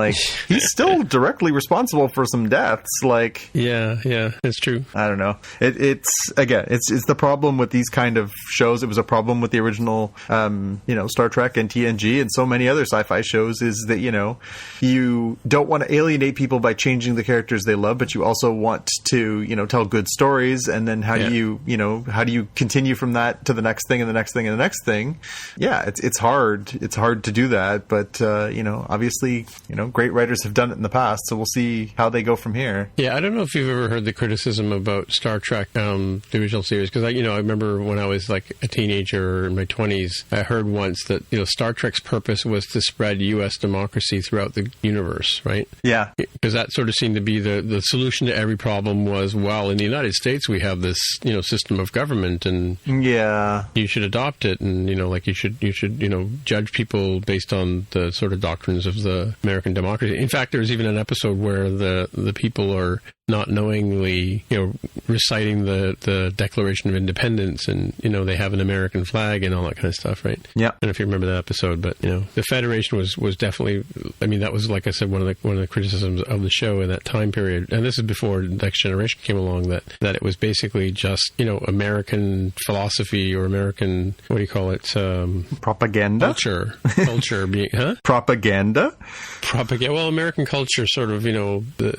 he's still directly responsible for some deaths. Yeah, it's true. I don't know. It's the problem with these kind of shows. It was a problem with the original, Star Trek and TNG and so many other sci-fi shows, is that, you don't want to alienate people by changing the characters they love, but you also want to, tell good stories. And then how do you continue from that to the next thing and the next thing and the next thing? Yeah, it's hard. It's hard to do that. But, obviously, great writers have done it in the past. So we'll see how they go from here. Yeah, I don't know if you've ever heard the criticism about Star Trek, the original series, because I remember when I was like a teenager in my 20s, I heard once that Star Trek's purpose was to spread U.S. democracy throughout the universe, right? Yeah, because that sort of seemed to be the solution to every problem. Was, well, in the United States we have this system of government, and you should adopt it, and you should judge people based on the sort of doctrines of the American democracy. In fact, there's even an episode where the people are not knowingly, reciting the Declaration of Independence, and they have an American flag and all that kind of stuff, right? Yeah. I don't know if you remember that episode, but the Federation was definitely. I mean, that was, like I said, one of the criticisms of the show in that time period, and this is before Next Generation came along. That it was basically just American philosophy or American, what do you call it? Propaganda. Culture being, huh? Propaganda. Well, American culture, sort of,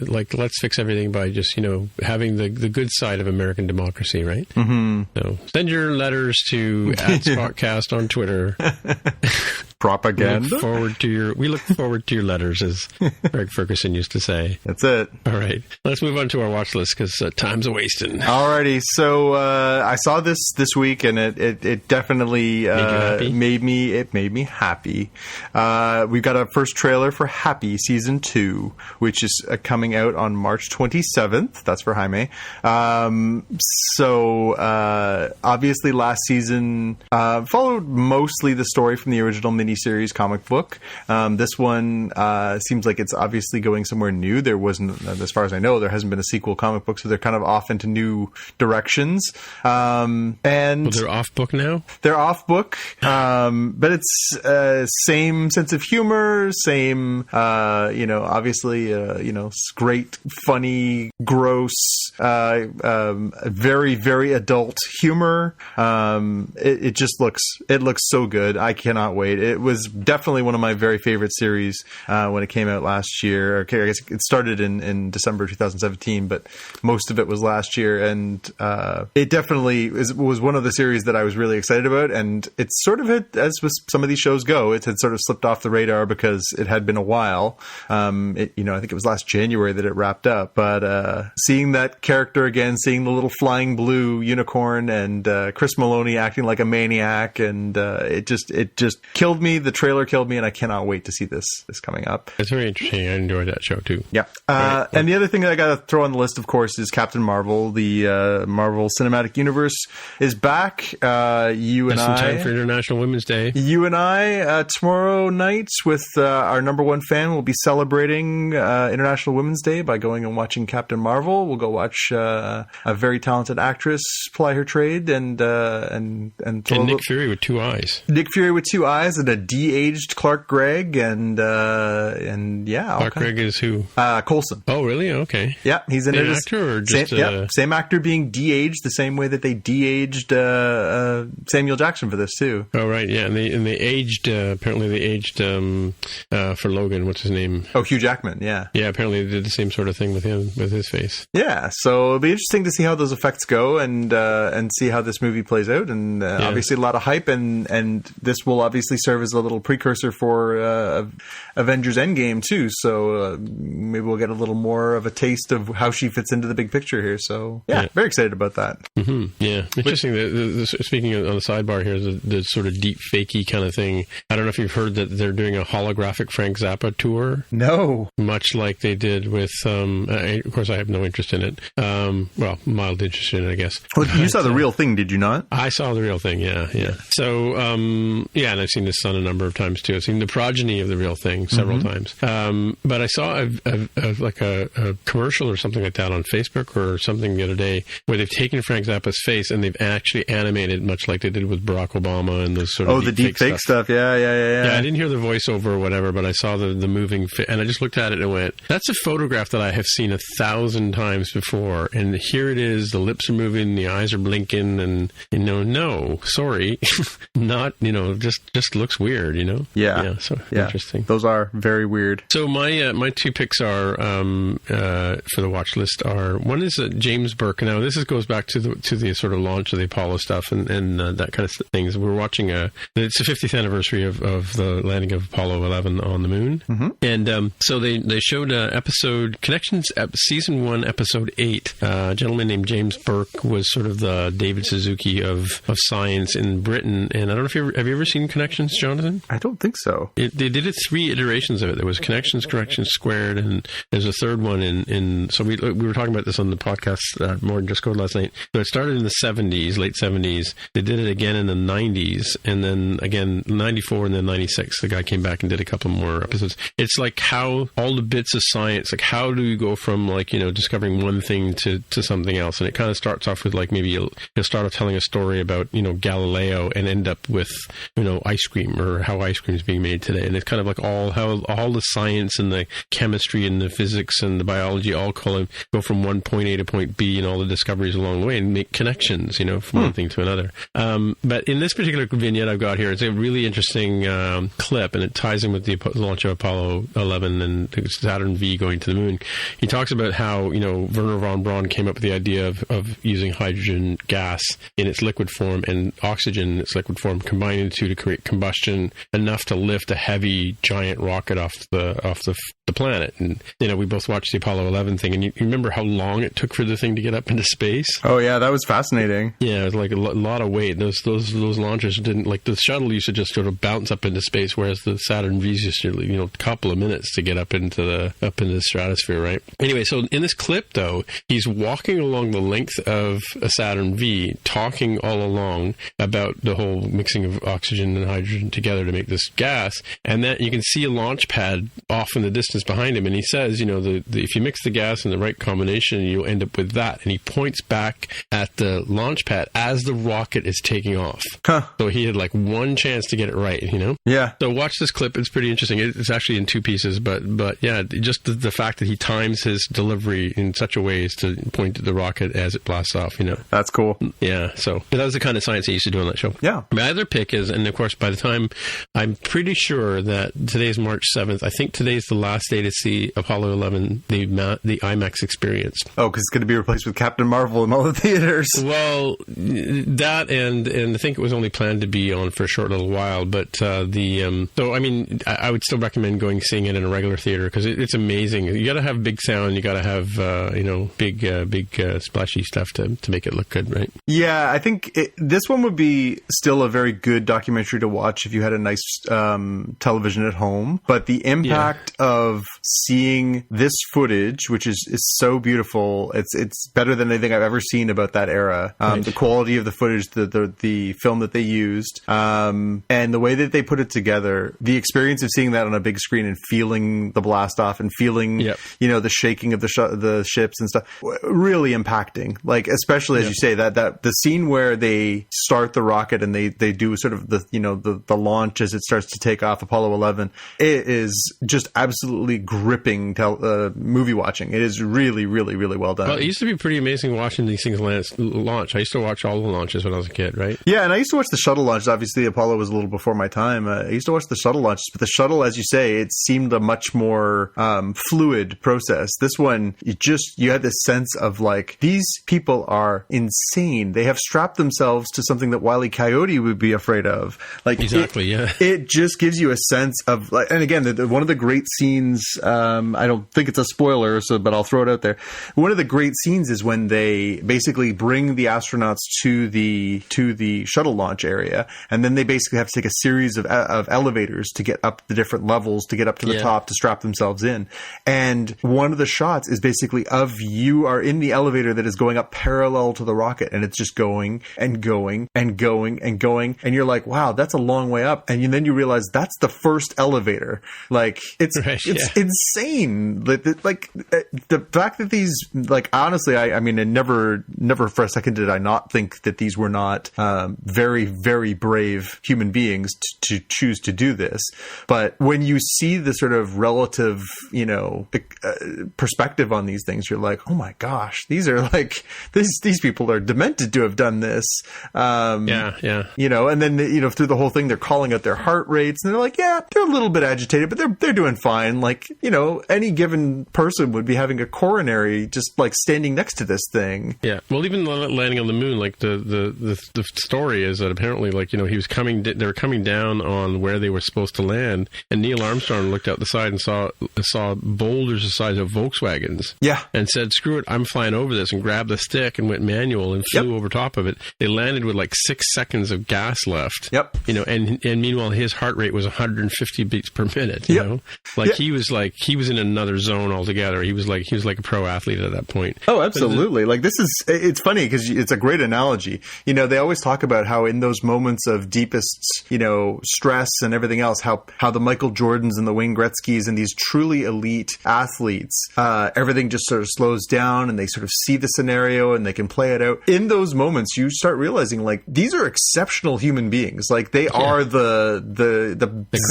let's fix everything by just having the good side of American democracy, right? Mm-hmm. So send your letters to @Spotcast on Twitter. Propaganda. We look forward to your letters, as Greg Ferguson used to say. That's it. All right, let's move on to our watch list because time's a wasting. Alrighty, so I saw this week, and it definitely made me happy. We've got a first trailer for Happy Season 2, which is coming out on March 27th. That's for Jaime. So obviously last season followed mostly the story from the original miniseries comic book. This one seems like it's obviously going somewhere new. There wasn't, as far as I know, there hasn't been a sequel comic book, so they're kind of off into new directions. And they're off book now? They're off book, but it's same sense of humor, same, obviously, great, funny, gross, very, very adult humor. It just looks so good. I cannot wait. It was definitely one of my very favorite series when it came out last year. Okay, I guess it started in December 2017, but most of it was last year, and it definitely was one of the series that I was really excited about. And it's sort of, as with some of these shows go, it had sort of slipped off the radar because it had been a while. I think it was last January that it wrapped up. But seeing that character again, seeing the little flying blue unicorn, and Chris Maloney acting like a maniac, and it just killed me. The trailer killed me, and I cannot wait to see this coming up. It's very interesting. I enjoyed that show too. Yeah. And the other thing that I got to throw on the list, of course, is Captain Marvel. The Marvel Cinematic Universe is back. You and I, time for International Women's Day. You and I tomorrow night with our number one fan will be celebrating International Women's Day by going and watching Captain Marvel. We'll go watch a very talented actress ply her trade and Nick Fury with two eyes. Nick Fury with two eyes and a de-aged Clark Gregg and yeah. Clark Gregg is who? Coulson. Oh, really? Okay. Yeah, he's in same it. Actor or just same actor being de-aged the same way that they de-aged Samuel Jackson for this too. Oh, right. Yeah, and they aged. Apparently, they aged for Logan. What's his name? Oh, Hugh Jackman. Yeah. Yeah. Apparently, they did the same sort of thing with him, with his face. Yeah. So it'll be interesting to see how those effects go and see how this movie plays out. And obviously, a lot of hype, and this will obviously serve as a little precursor for Avengers Endgame too. So maybe we'll get a little more of a taste of how she fits into the big picture here. So yeah. Very excited about that. Mm-hmm. Yeah, interesting. Speaking on the sidebar here, the sort of deep fakey kind of thing. I don't know if you've heard that they're doing a holographic Frank Zappa tour. No, much like they did with. Of course, I have no interest in it. Well, mild interest in it, I guess. Well, you saw the real thing, did you not? I saw the real thing. Yeah. So yeah, and I've seen this son a number of times too. I've seen the progeny of the real thing several times. But I saw a commercial or something like that on Facebook or something the other day where they've taken Frank Zappa's face and they've actually animated much like they did with Barack Obama and those sort of the deep fake stuff. Yeah. Yeah, I didn't hear the voiceover or whatever, but I saw the moving and I just looked at it and went, that's a photograph that I have seen 1,000 times before, and here it is, the lips are moving, the eyes are blinking, and no, sorry, not, just looks weird, Yeah. So interesting. Those are very weird. So my two picks are for the watch list are, one is James Burke. Now this goes back to the sort of launch of the Apollo stuff and that kind of things. We're watching it's the 50th anniversary of the landing of Apollo 11 on the moon, and so they showed episode Connections season 1 episode 8. A gentleman named James Burke was sort of the David Suzuki of science in Britain, and I don't know if have you ever seen Connections, John? Jonathan? I don't think so. They did it 3 iterations of it. There was Connections, Corrections Squared, and there's a third one so we were talking about this on the podcast more than just code last night. So it started in the 70s, late 70s. They did it again in the 90s, and then again 94 and then 96. The guy came back and did a couple more episodes. It's like how all the bits of science, like how do you go from like, discovering one thing to something else? And it kind of starts off with like maybe you'll start off telling a story about, Galileo and end up with, ice cream or how ice cream is being made today. And it's kind of like all the science and the chemistry and the physics and the biology all go from one point A to point B and all the discoveries along the way and make connections, from one thing to another. But in this particular vignette I've got here, it's a really interesting clip, and it ties in with the launch of Apollo 11 and Saturn V going to the moon. He talks about how, Wernher von Braun came up with the idea of using hydrogen gas in its liquid form and oxygen in its liquid form, combining the two to create combustion enough to lift a heavy giant rocket off the planet. And we both watched the Apollo 11 thing, and you remember how long it took for the thing to get up into space? Oh yeah, that was fascinating. Yeah, it was like a lot of weight. Those launchers didn't, like the shuttle used to just sort of bounce up into space, whereas the Saturn V's used to, a couple of minutes to get up into the stratosphere, right? Anyway, so in this clip though, he's walking along the length of a Saturn V, talking all along about the whole mixing of oxygen and hydrogen together to make this gas, and then you can see a launch pad off in the distance behind him, and he says, if you mix the gas in the right combination, you'll end up with that. And he points back at the launch pad as the rocket is taking off. Huh. So he had like one chance to get it right, Yeah. So watch this clip. It's pretty interesting. It's actually in 2 pieces, but yeah, just the fact that he times his delivery in such a way as to point at the rocket as it blasts off, That's cool. Yeah, so that was the kind of science he used to do on that show. Yeah. My other pick is, and of course, by the time, I'm pretty sure that today's March 7th, I think today's the last day to see Apollo 11, the IMAX Experience. Oh, because it's going to be replaced with Captain Marvel in all the theaters. Well, that and I think it was only planned to be on for a short little while, but so I mean, I would still recommend seeing it in a regular theater because it's amazing. You got to have big sound, you got to have big splashy stuff to make it look good, right? Yeah, I think this one would be still a very good documentary to watch if you had a nice television at home. But the impact of seeing this footage, which is so beautiful, it's better than anything I've ever seen about that era. Right. The quality of the footage, the film that they used, and the way that they put it together, the experience of seeing that on a big screen and feeling the blast off and feeling, the shaking of the ships and stuff, really impacting. Like, especially as you say, that the scene where they start the rocket and they do sort of the launch as it starts to take off, Apollo 11, it is just absolutely gripping movie watching. It is really, really, really well done. Well, it used to be pretty amazing watching these things launch. I used to watch all the launches when I was a kid, right? Yeah, and I used to watch the shuttle launches. Obviously, Apollo was a little before my time. I used to watch the shuttle launches, but the shuttle, as you say, it seemed a much more fluid process. This one, you had this sense of like, these people are insane. They have strapped themselves to something that Wile E. Coyote would be afraid of. Like, exactly, it just gives you a sense of, like, and again, one of the great scenes, I don't think it's a spoiler, but I'll throw it out there. One of the great scenes is when they basically bring the astronauts to the shuttle launch area, and then they basically have to take a series of elevators to get up the different levels, to get up to the top, to strap themselves in. And one of the shots is basically of you are in the elevator that is going up parallel to the rocket, and it's just going and going and going and going, and you're like, wow, that's a long way up. And then you realize that's the first elevator. Like, it's insane. Like the fact that these, like, honestly, I mean, never for a second did I not think that these were not very, very brave human beings to choose to do this. But when you see the sort of relative, perspective on these things, you're like, oh my gosh, these are like, these people are demented to have done this. And then, through the whole thing, they're calling out their heart rates, and they're like, yeah, they're a little bit agitated, but they're doing fine. Like, any given person would be having a coronary just like standing next to this thing. Yeah. Well, even landing on the moon, like the story is that apparently, like, they were coming down on where they were supposed to land, and Neil Armstrong looked out the side and saw boulders the size of Volkswagens. Yeah. And said, screw it, I'm flying over this, and grabbed the stick and went manual and flew over top of it. They landed with like 6 seconds of gas left. Yep. And and meanwhile his heart rate was 150 beats per minute. You know, like he was in another zone altogether. He was like a pro athlete at that point. Oh, absolutely. Like it's funny because it's a great analogy. You know, they always talk about how in those moments of deepest, you know, stress and everything else, how the Michael Jordans and the Wayne Gretzkys and these truly elite athletes, everything just sort of slows down and they sort of see the scenario and they can play it out. In those moments, you start realizing like these are exceptional human beings. Like they are the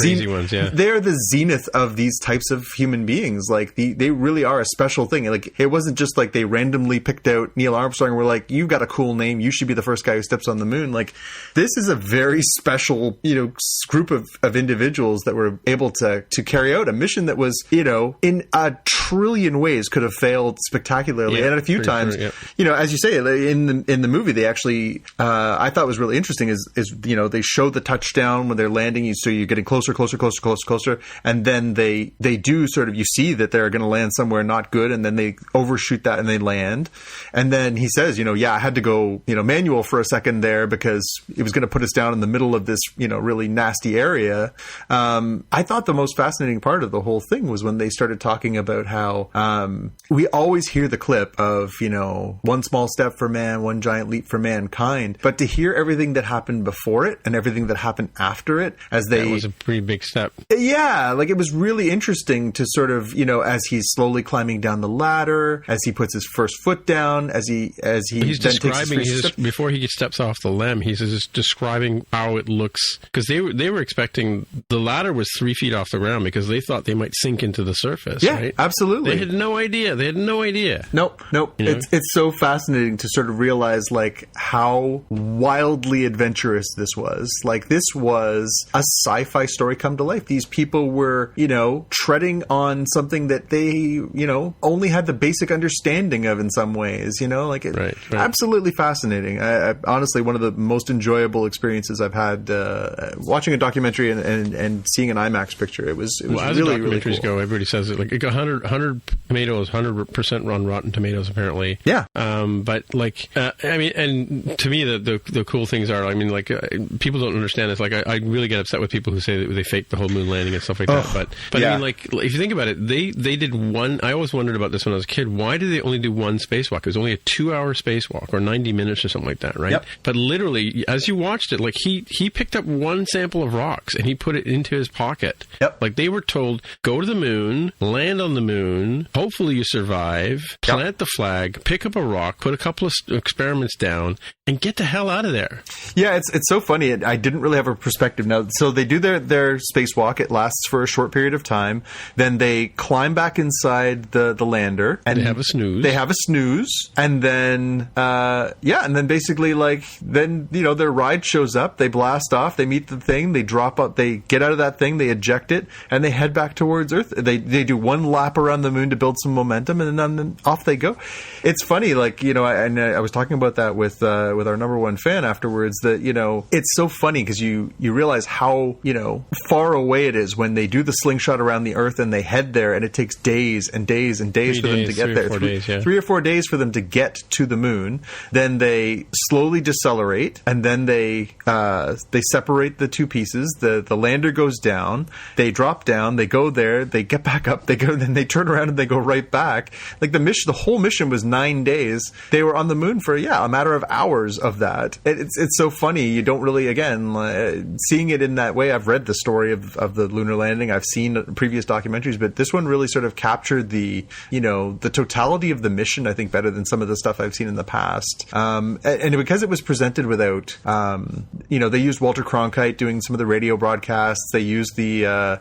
crazy ones. Yeah, they're the zenith of these types of human beings. Like they really are a special thing. Like it wasn't just like they randomly picked out Neil Armstrong and were like, you've got a cool name, you should be the first guy who steps on the moon. Like this is a very special, you know, group of individuals that were able to carry out a mission that was, you know, in a trillion ways could have failed spectacularly. And a few times, you know, as you say, in the movie, they actually, I thought was really interesting is, you know, they show the touchdown when they're landing, so you're getting closer, and then they do sort of, you see that they're going to land somewhere not good, and then they overshoot that and they land. And then he says, you know, I had to go, you know, manual for a second there because it was going to put us down in the middle of this, you know, really nasty area. I thought the most fascinating part of the whole thing was when they started talking about how we always hear the clip of, you know, one small step for man, one giant leap for mankind, but to hear everything that happened before it and everything that happened after it, as they... That was a pretty big step. Yeah, like it was really interesting to sort of, you know, as he's slowly climbing down the ladder, as he puts his first foot down, as he's describing before he steps off the limb, he's just describing how it looks, because they were expecting the ladder was 3 feet off the ground because they thought they might sink into the surface. Yeah, right? Absolutely. They had no idea. Nope. You know? It's so fascinating to sort of realize like how wildly adventurous this was. Like this was a sci-fi story come to life. These people were, you know, treading on something that they, you know, only had the basic understanding of in some ways, you know, like absolutely fascinating. I honestly, one of the most enjoyable experiences I've had watching a documentary and seeing an IMAX picture. It was as really, documentaries really cool. go, everybody says it like 100 tomatoes, 100% on Rotten Tomatoes apparently. Yeah. But like, I mean, and to me, the cool things are, I mean, like people don't understand this. Like I really get upset with people who say that they faked the whole moon landing and stuff like that. But I mean, like if you think about it, they did one. I always wondered about this when I was a kid. Why did they only do one spacewalk? It was only a 2-hour spacewalk or 90 minutes or something like that, right? Yep. But literally, as you watched it, like he picked up one sample of rocks and he put it into his pocket. Yep. Like they were told, go to the moon, land on the moon, hopefully you survive, plant the flag, pick up a rock, put a couple of experiments down, and get the hell out of there. Yeah, it's so funny. I didn't really have a perspective now. So they do their spacewalk. It lasts for a short period of time. Then they climb back inside the lander. And they have a snooze. And then, and then basically then, you know, their ride shows up. They blast off. They meet the thing. They drop up. They get out of that thing. They eject it. And they head back towards Earth. They do one lap around the moon to build some momentum. And then off they go. It's funny, like, you know, I was talking about that with our number one fan afterwards, that, you know, it's so funny because you realize how, you know, far away it is when they do the slingshot around the Earth and they head there, and it takes days and days and days for them to get there. 3 or 4 days for them to get to the moon. Then they slowly decelerate, and then they separate the two pieces. The lander goes down, they drop down, they go there, they get back up, they go, then they turn around and they go right back. Like the whole mission was 9 days. They were on the moon for a matter of hours of that. It's so funny. You don't really, again, seeing it in that way. I've read the story of the lunar landing. I've seen previous documentaries, but this one really sort of captured the totality of the mission, I think, better than some of the stuff I've seen in the past. And because it was presented without, they used Walter Cronkite doing some of the radio broadcasts. They used a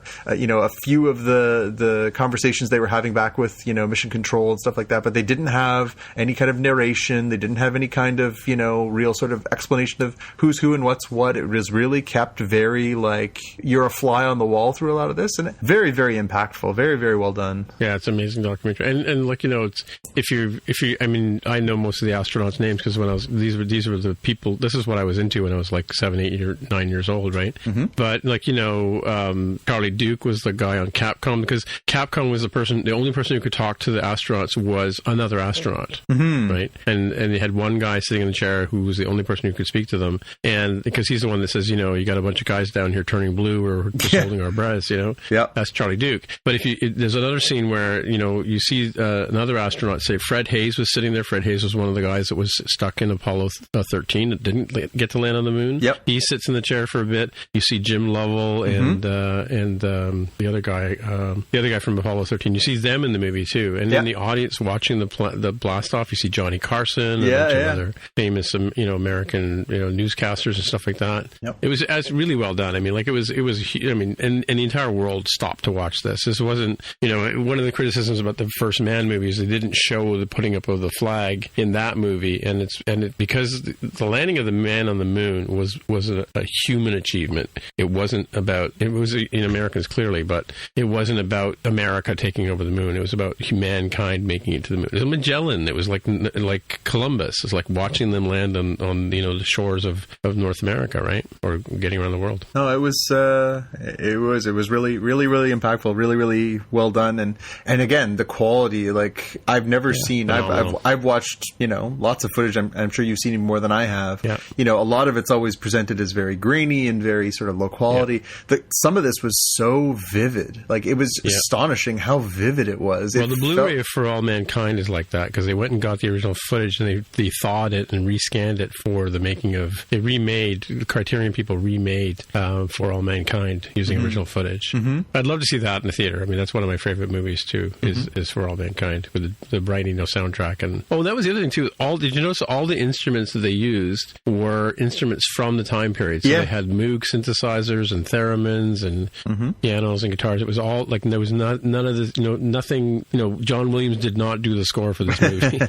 few of the conversations they were having back with, mission control and stuff like that, but they didn't have any kind of narration. They didn't have any kind of, real sort of explanation of who's who and what's what. It was really kept very like you're a fly on the wall through a lot of this, and very, very impactful. Very, very well done. Yeah, it's an amazing documentary. And like, it's if you I mean, I know most of the astronauts' names because when I was these were the people. This is what I was into when I was like 7, 8, 9 years old, right? Mm-hmm. But like, Charlie Duke was the guy on Capcom, because Capcom was the only person who could talk to the astronauts was another astronaut, right? And they had one guy sitting in the chair who was the only person who could speak to them, and because he's the one that says, you got a bunch of guys down here turning blue or just holding our breaths, that's Charlie Duke. But there's another scene where you see another astronaut, say Fred Hayes was sitting there. Fred Hayes was one of the guys that was stuck in Apollo 13 that didn't get to land on the moon. Yep. He sits in the chair for a bit. You see Jim Lovell and the other guy from Apollo 13. You see them in the movie too, and in the audience watching the blast off, you see Johnny Carson and a bunch of other famous American newscasters and stuff like that. Yep. It was really well done. I mean, like it was. I mean, and the entire world stopped to watch this. This wasn't one of the criticisms about the first Man movies. They didn't show the putting up of the flag in that movie, and because the landing of the man on the moon was a human achievement. It wasn't about. It was in Americans clearly, but it wasn't about America taking over the moon. It was about mankind making it to the moon. It was Magellan. It was like Columbus. It's like watching them land on the shores of North America, right, or getting around the world. No, it was really, really, really impactful. Really, really well done. And again, the quality. Like I've never seen. I've watched lots of footage. I'm sure you've seen it more than I have. Yeah. A lot of it's always presented as very grainy and very sort of low quality. Yeah. Some of this was so vivid. Like it was astonishing how vivid it was. Well, the Blu-ray of For All Mankind is like that because they went and got the original footage and they thawed it and rescanned it for the making of. The Criterion people remade For All Mankind using original footage. I'd love to see that in the theater. I mean, that's one of my favorite movies too. Is For All Mankind with the bright soundtrack. And that was the other thing too. Did you notice all the instruments that they used were instruments from the time period? So they had Moog synthesizers and theremins and pianos and guitars. It was all like there was none of this. Nothing. John Williams did not do the score for this movie.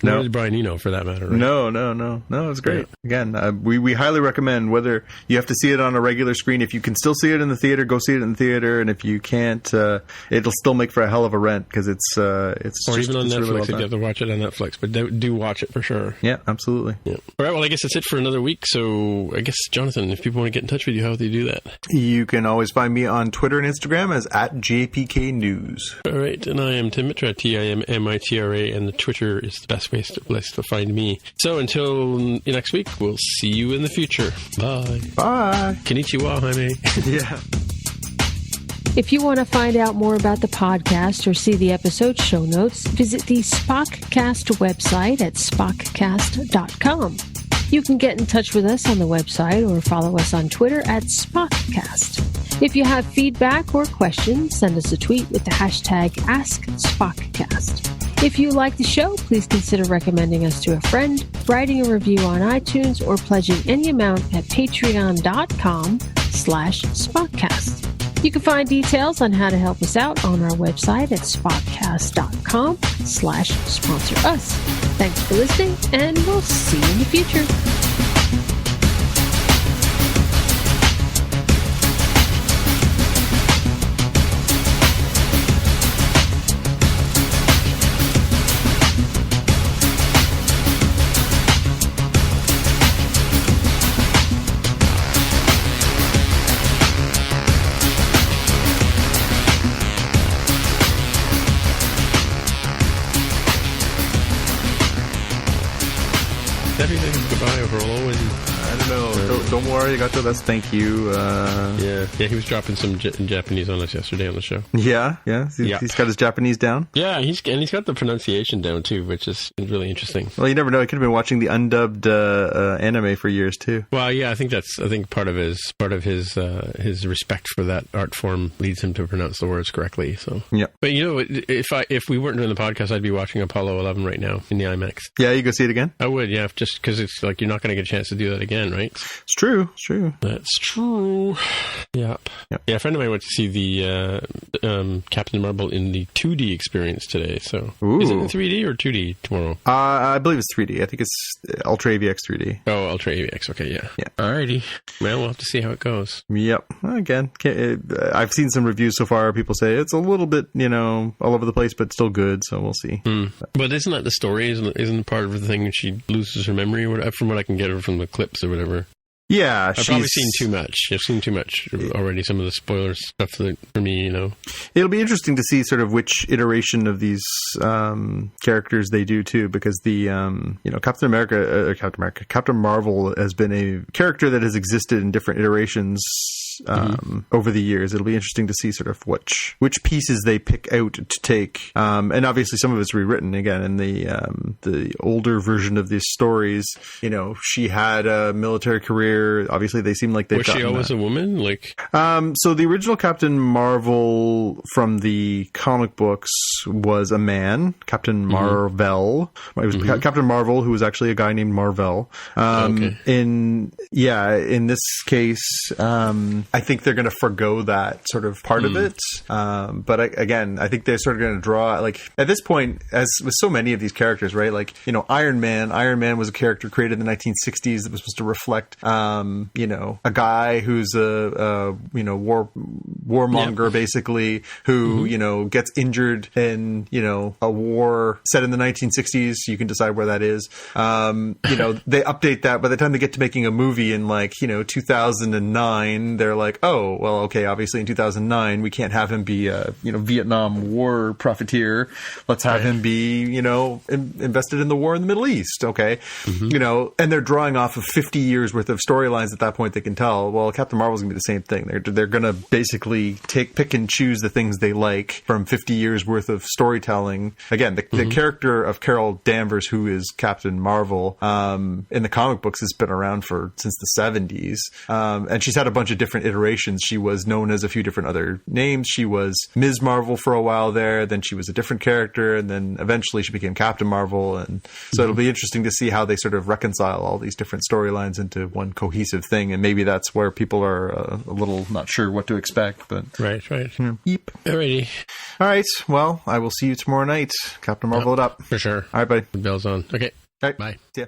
Nor did Brian Eno for that matter. Right? No. It's great. Yeah. Again, we highly recommend whether you have to see it on a regular screen. If you can still see it in the theater, go see it in the theater. And if you can't, it'll still make for a hell of a rent because it's or even on Netflix. Really if you have to watch it on Netflix, but do watch it for sure. Yeah, absolutely. Yeah. All right. Well, I guess that's it for another week. So I guess Jonathan, if people want to get in touch with you, how do they do that? You can always find me on Twitter and Instagram as @JPK News. All right, and I am Tim Mitra, TIMMITRA, and the Twitter is the best place to find me. So until next week, we'll see you in the future. Bye. Bye. Konnichiwa, Jaime. Yeah. If you want to find out more about the podcast or see the episode show notes, visit the Spockcast website at spockcast.com. You can get in touch with us on the website or follow us on Twitter at Spockcast. If you have feedback or questions, send us a tweet with the hashtag AskSpockcast. If you like the show, please consider recommending us to a friend, writing a review on iTunes, or pledging any amount at patreon.com/Spockcast. You can find details on how to help us out on our website at spockcast.com/sponsor us. Thanks for listening, and we'll see you in the future. Goodbye, Orville. I don't know. Don't worry, I got to that's thank you. Yeah, he was dropping some Japanese on us yesterday on the show. Yeah. He's got his Japanese down. Yeah, he's got the pronunciation down too, which is really interesting. Well, you never know. He could have been watching the undubbed anime for years too. Well, yeah, I think part of his respect for that art form leads him to pronounce the words correctly. So yeah. But if we weren't doing the podcast, I'd be watching Apollo 11 right now in the IMAX. Yeah, you go see it again. I would, yeah, just because it's like you're not going to get a chance to do that again, right? It's true. That's true. Yep. Yeah, a friend of mine went to see the Captain Marvel in the 2D experience today. So is it in 3D or 2D tomorrow? I believe it's 3D. I think it's Ultra AVX 3D. Oh, Ultra AVX. Okay, yeah. Alrighty. Well, we'll have to see how it goes. Yep. Again, I've seen some reviews so far. People say it's a little bit, all over the place, but still good. So we'll see. But isn't that the story? Isn't part of the thing she loses her memory? From what I can get from the clips or whatever. Yeah, I've probably seen too much. I've seen too much already. Some of the spoiler stuff for me, It'll be interesting to see sort of which iteration of these characters they do too, because the Captain Marvel has been a character that has existed in different iterations over the years. It'll be interesting to see sort of which pieces they pick out to take. And obviously some of it's rewritten again in the older version of these stories. She had a military career. Obviously they seem like they've gotten Was she always a woman? So the original Captain Marvel from the comic books was a man, Captain Marvel. It was Captain Marvel, who was actually a guy named Marvel. In this case, I think they're going to forgo that sort of part of it. But I think they're sort of going to draw, at this point, as with so many of these characters, right? Iron Man was a character created in the 1960s that was supposed to reflect, a guy who's a warmonger, basically, who, gets injured in, a war set in the 1960s. You can decide where that is. They update that by the time they get to making a movie in 2009, they're like, oh, well, okay, obviously in 2009, we can't have him be a, Vietnam War profiteer. Let's have him be, invested in the war in the Middle East. Okay. And they're drawing off of 50 years worth of storylines at that point. They can tell, well, Captain Marvel's gonna be the same thing. They're gonna basically pick and choose the things they like from 50 years worth of storytelling. Again, the character of Carol Danvers, who is Captain Marvel, in the comic books has been around since the 70s. And she's had a bunch of different iterations. She was known as a few different other names. She was Ms. Marvel for a while there, then she was a different character, and then eventually she became Captain Marvel. And so it'll be interesting to see how they sort of reconcile all these different storylines into one cohesive thing. And maybe that's where people are a little not sure what to expect. But Right. Yep. Alrighty. All right. Well, I will see you tomorrow night. Captain Marvel it up. For sure. All right, buddy. The bell's on. Okay. All right. Bye. See ya.